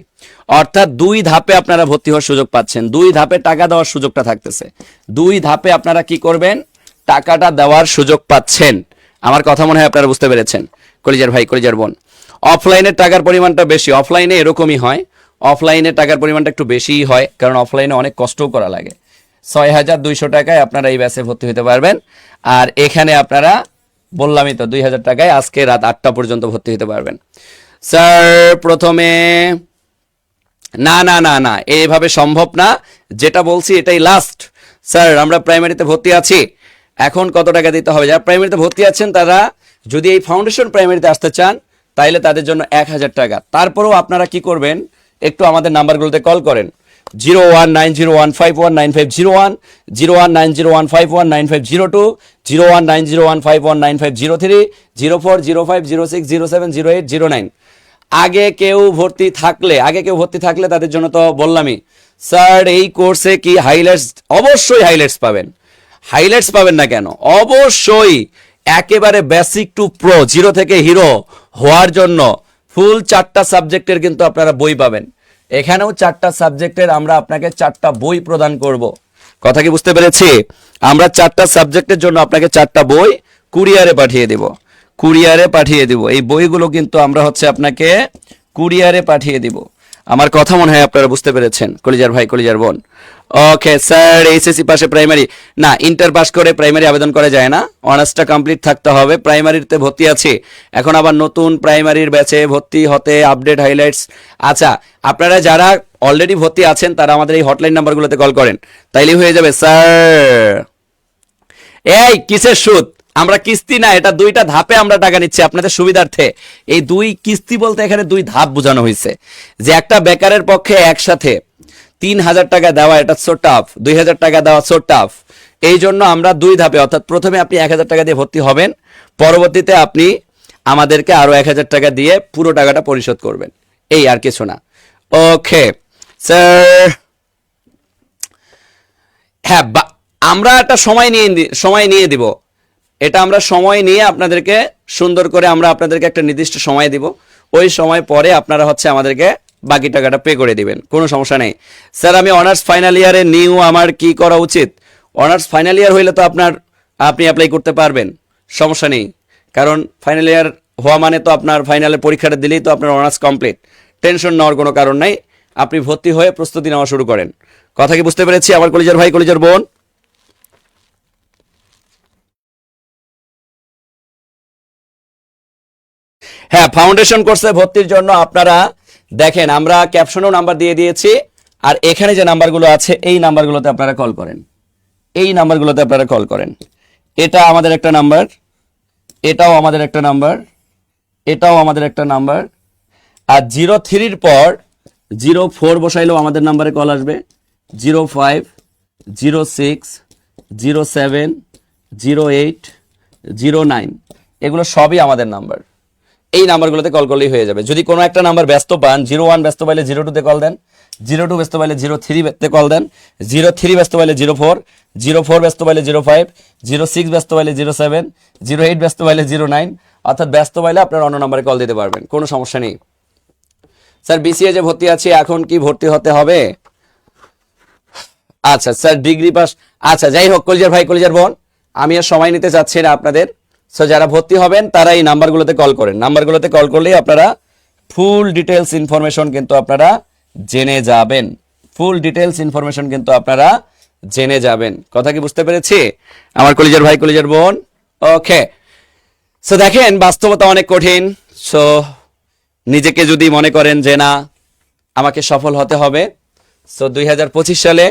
অর্থাৎ 2 ধাপে আপনারা ভর্তি হওয়ার সুযোগ পাচ্ছেন। 2 ধাপে টাকা দেওয়ার সুযোগটা থাকতেছে। 2 ধাপে আপনারা কি করবেন? টাকাটা দেওয়ার সুযোগ পাচ্ছেন। আমার কথা মনে হয় আপনারা বুঝতে পেরেছেন কলিজার ভাই, কলিজার বোন। অফলাইনের টাকার পরিমাণটা বেশি, অফলাইনে এরকমই হয়। অফলাইনে টাকার পরিমাণটা একটু বেশিই হয়, কারণ অফলাইনে অনেক কষ্টও করা লাগে। 6,200 টাকায় আপনারা এই ব্যাচে ভর্তি হতে পারবেন। আর এখানে আপনারা বললামই তো 2,000 টাকায় আজকে রাত 8টা পর্যন্ত ভর্তি হতে পারবেন। স্যার প্রথমে না না না না, এইভাবে সম্ভব না। যেটা বলছি এটাই লাস্ট। স্যার আমরা প্রাইমারিতে ভর্তি আছি, এখন কত টাকা দিতে হবে? যারা প্রাইমারিতে ভর্তি আছেন তারা যদি এই ফাউন্ডেশন প্রাইমারিতে আসতে চান তাইলে তাদের জন্য 1,000 টাকা। তারপরেও আপনারা কি করবেন? একটু আমাদের নাম্বারগুলোতে কল করেন। 0190151950, 0190151950, 0190151950, 040506070809। আগে কেউ ভর্তি থাকলে তাদের জন্য তো বললামই। স্যার এই কোর্সে কি হাইলাইটস? অবশ্যই হাইলাইটস পাবেন। হাইলাইটস পাবেন না কেন? অবশ্যই একেবারে বেসিক টু প্রো, জিরো থেকে হিরো হওয়ার জন্য ফুল 4টা সাবজেক্টের কিন্তু আপনারা বই পাবেন। এখানেও 4টা সাবজেক্টের আমরা আপনাকে 4টা বই প্রদান করব। কথা কি বুঝতে পেরেছি? আমরা 4টা সাবজেক্টের জন্য আপনাকে 4টা বই কুরিয়ারে পাঠিয়ে দেব। এই বইগুলো কিন্তু আমরা আপনাকে কুরিয়ারে পাঠিয়ে দিব। আমার কথা মনে হয় আপনারা বুঝতে পেরেছেন কলিজার ভাই, কলিজার বোন। ওকে স্যার, এইচএসসি পাশে প্রাইমারি না, ইন্টার পাস করে প্রাইমারি আবেদন করা যায় না, অনার্সটা কমপ্লিট থাকতে হবে। প্রাইমারিতে ভর্তি আছে, এখন আবার নতুন প্রাইমারির ব্যাচে ভর্তি হতে আপডেট হাইলাইটস। আচ্ছা, আপনারা যারা অলরেডি ভর্তি আছেন তারা আমাদের এই হটলাইন নাম্বারগুলোতে কল করেন, তাইলেই হয়ে যাবে। স্যার এই কিসের সুদ? আমরা কিস্তি না, এটা 2টা ধাপে আমরা টাকা নিচ্ছি আপনাদের সুবিধার্থে। এই 2 কিস্তি বলতে এখানে 2 ধাপ বোঝানো হয়েছে, যে একটা বেকারের পক্ষে একসাথে 3,000 টাকা দেওয়া এটা সো টাফ, 2,000 টাকা দেওয়া সো টাফ। এই জন্য আমরা 2 ধাপে, অর্থাৎ প্রথমে আপনি 1,000 টাকা দিয়ে ভর্তি হবেন, পরবর্তীতে আপনি আমাদেরকে আরো 1,000 টাকা দিয়ে পুরো টাকাটা পরিশোধ করবেন। এই আর কিছু না। ওকে স্যার, হ্যাঁ আমরা একটা সময় নিয়ে দিব। এটা আমরা সময় নিয়ে আপনাদেরকে সুন্দর করে আমরা আপনাদেরকে একটা নির্দিষ্ট সময় দিব। ওই সময় পরে আপনারা আমাদেরকে বাকি টাকাটা পে করে দিবেন, কোনো সমস্যা নেই। স্যার আমি অনার্স ফাইনাল ইয়ারে নিউ, আমার কি করা উচিত? অনার্স ফাইনাল ইয়ার হইলে তো আপনি অ্যাপ্লাই করতে পারবেন, সমস্যা নেই। কারণ ফাইনাল ইয়ার হওয়া মানে তো আপনার ফাইনালের পরীক্ষাটা দিলেই তো আপনার অনার্স কমপ্লিট। টেনশন নেওয়ার কোনো কারণ নাই, আপনি ভর্তি হয়ে প্রস্তুতি নেওয়া শুরু করেন। কথা কি বুঝতে পেরেছি আমার কলেজের ভাই, কলেজের বোন? হ্যাঁ, ফাউন্ডেশন কোর্সে ভর্তির জন্য আপনারা দেখেন আমরা ক্যাপশনেও নাম্বার দিয়ে দিয়েছি, আর এখানে যে নাম্বারগুলো আছে এই নাম্বারগুলোতে আপনারা কল করেন। এটা আমাদের একটা নাম্বার, এটাও আমাদের একটা নাম্বার, এটাও আমাদের একটা নাম্বার। আর 03 পর 04 বসাইলেও আমাদের নাম্বারে কল আসবে। 05 06 07 08 09, এগুলো সবই আমাদের নাম্বার। এই নাম্বারগুলোতে কল করলেই হয়ে যাবে। যদি কোনো একটা নাম্বার ব্যস্ত পান, 01 ব্যস্ত পাইলে 02-তে কল দেন, 02 ব্যস্ত পাইলে 03-তে কল দেন, 03 ব্যস্ত পাইলে 04, 04 ব্যস্ত পাইলে 05, 06 ব্যস্ত পাইলে 07, 08 ব্যস্ত পাইলে 09, অর্থাৎ ব্যস্ত পাইলে আপনার অন্য নাম্বারে কল দিতে পারবেন, কোনো সমস্যা নেই। স্যার বিসিএ যে ভর্তি আছে এখন কি ভর্তি হতে হবে? আচ্ছা স্যার ডিগ্রি পাস, আচ্ছা যাই হোক কলিজার ভাই, কলিজার বোন, আমি আর সময় নিতে চাচ্ছি না আপনাদের। সো যারা ভর্তি হবেন তারা এই নাম্বারগুলোতে কল করেন। নাম্বারগুলোতে কল করলেই আপনারা ফুল ডিটেলস ইনফরমেশন কিন্তু আপনারা জেনে যাবেন। কথা কি বুঝতে পেরেছি আমার কলিজার ভাই, কলিজার বোন? ওকে, সো দেখেন বাস্তবতা অনেক কঠিন। সো নিজেকে যদি মনে করেন যে না আমাকে সফল হতে হবে, সো 2025 সালে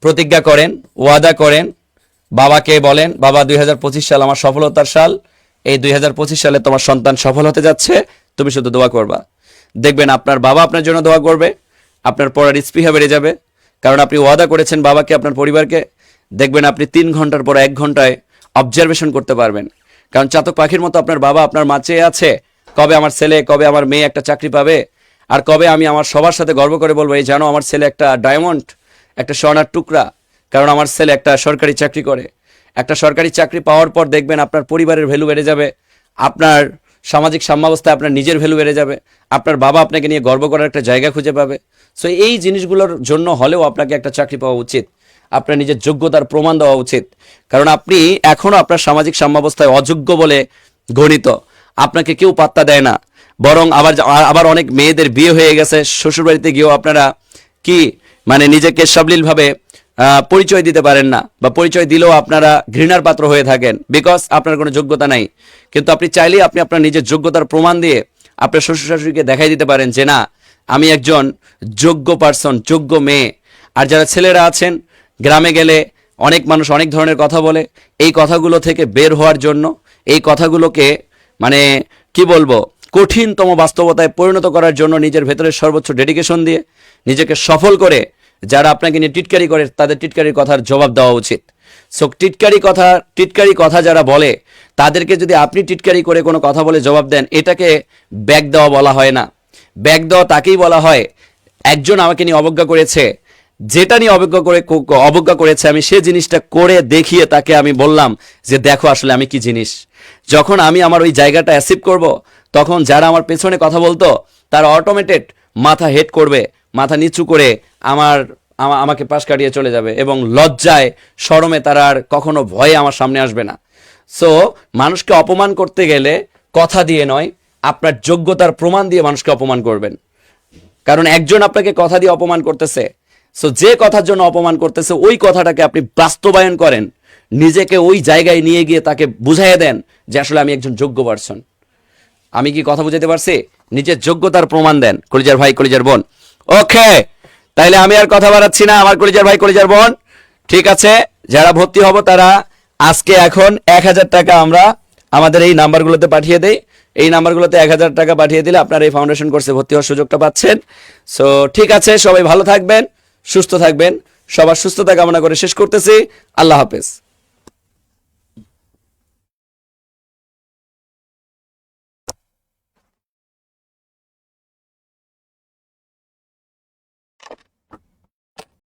প্রতিজ্ঞা করেন, ওয়াদা করেন, বাবাকে বলেন বাবা 2025 সাল আমার সফলতার সাল, এই 2025 সালে তোমার সন্তান সফল হতে যাচ্ছে, তুমি শুধু দোয়া করবা। দেখবেন আপনার বাবা আপনার জন্য দোয়া করবে, আপনার পড়ার স্পৃহা বেড়ে যাবে, কারণ আপনি ওয়াদা করেছেন বাবাকে, আপনার পরিবারকে। দেখবেন আপনি 3 ঘন্টার পর 1 ঘন্টায় অবজারভেশন করতে পারবেন, কারণ চাতক পাখির মতো আপনার বাবা আপনার মা চেয়ে আছে কবে আমার ছেলে, কবে আমার মেয়ে একটা চাকরি পাবে, আর কবে আমি আমার সবার সাথে গর্ব করে বলবো এই জানো আমার ছেলে একটা ডায়মন্ড, একটা স্বর্ণার টুকরা, কারণ আমার ছেলে একটা সরকারি চাকরি করে। একটা সরকারি চাকরি পাওয়ার পর দেখবেন আপনার পরিবারের ভ্যালু বেড়ে যাবে, আপনার সামাজিক সাম্যাবস্থায় আপনার নিজের ভ্যালু বেড়ে যাবে, আপনার বাবা আপনাকে নিয়ে গর্ব করার একটা জায়গা খুঁজে পাবে। সো এই জিনিসগুলোর জন্য হলেও আপনাকে একটা চাকরি পাওয়া উচিত, আপনার নিজের যোগ্যতার প্রমাণ দেওয়া উচিত। কারণ আপনি এখনো আপনার সামাজিক সাম্যাবস্থায় অযোগ্য বলে গণিত, আপনাকে কেউ পাত্তা দেয় না। বরং আবার অনেক মেয়েদের বিয়ে হয়ে গেছে, শ্বশুরবাড়িতে গিয়েও আপনারা কি মানে নিজেকে সাবলীলভাবে পরিচয় দিতে পারেন না, বা পরিচয় দিলেও আপনারা ঘৃণার পাত্র হয়ে থাকেন, বিকজ আপনার কোনো যোগ্যতা নাই। কিন্তু আপনি চাইলেই আপনি আপনার নিজের যোগ্যতার প্রমাণ দিয়ে আপনার শ্বশুর শাশুড়িকে দেখাই দিতে পারেন যে না আমি একজন যোগ্য পার্সন, যোগ্য মেয়ে। আর যারা ছেলেরা আছেন, গ্রামে গেলে অনেক মানুষ অনেক ধরনের কথা বলে, এই কথাগুলো থেকে বের হওয়ার জন্য, এই কথাগুলোকে মানে কি বলবো কঠিনতম বাস্তবতায় পরিণত করার জন্য নিজের ভেতরের সর্বোচ্চ ডেডিকেশন দিয়ে নিজেকে সফল করে যারা আপনাকে নিয়ে টিটকারি করে তাদের টিটকারির কথার জবাব দেওয়া উচিত। সো টিটকারি কথা যারা বলে তাদেরকে যদি আপনি টিটকারি করে কোনো কথা বলে জবাব দেন, এটাকে ব্যাক দেওয়া বলা হয় না। ব্যাক দেওয়া তাকেই বলা হয় একজন আমাকে নিয়ে অবজ্ঞা করেছে, যেটা নিয়ে অবজ্ঞা করেছে আমি সে জিনিসটা করে দেখিয়ে তাকে আমি বললাম যে দেখো আসলে আমি কি জিনিস। যখন আমি আমার ওই জায়গাটা অ্যাচিভ করব, তখন যারা আমার পেছনে কথা বলতো তারা অটোমেটেড মাথা হেড করবে, মাথা নিচু করে আমাকে পাশ কাটিয়ে চলে যাবে, এবং লজ্জায় শরমে তারা আর কখনো ভয়ে আমার সামনে আসবে না। সো মানুষকে অপমান করতে গেলে কথা দিয়ে নয়, আপনার যোগ্যতার প্রমাণ দিয়ে মানুষকে অপমান করবেন। কারণ একজন আপনাকে কথা দিয়ে অপমান করতেছে, সো যে কথার জন্য অপমান করতেছে ওই কথাটাকে আপনি বাস্তবায়ন করেন, নিজেকে ওই জায়গায় নিয়ে গিয়ে তাকে বুঝাইয়ে দেন যে আসলে আমি একজন যোগ্য পারসন। আমি কি কথা বুঝাতে পারছি? নিজের যোগ্যতার প্রমাণ দেন কলিজার ভাই, কলিজার বোন। ওকে, তাইলে আমি আর কথা বাড়াচ্ছি না আমার কলিজার ভাই, কলিজার বোন। ঠিক আছে, যারা ভর্তি হব তারা আজকে এখন 1000 টাকা আমরা আমাদের এই নাম্বারগুলোতে পাঠিয়ে দেই। এই নাম্বারগুলোতে 1000 টাকা পাঠিয়ে দিলে আপনারা এই ফাউন্ডেশন কোর্সে ভর্তি হওয়ার সুযোগটা পাচ্ছেন। সো ঠিক আছে, সবাই ভালো থাকবেন, সুস্থ থাকবেন, সবার সুস্থতা কামনা করে শেষ করতেছি। আল্লাহ হাফেজ।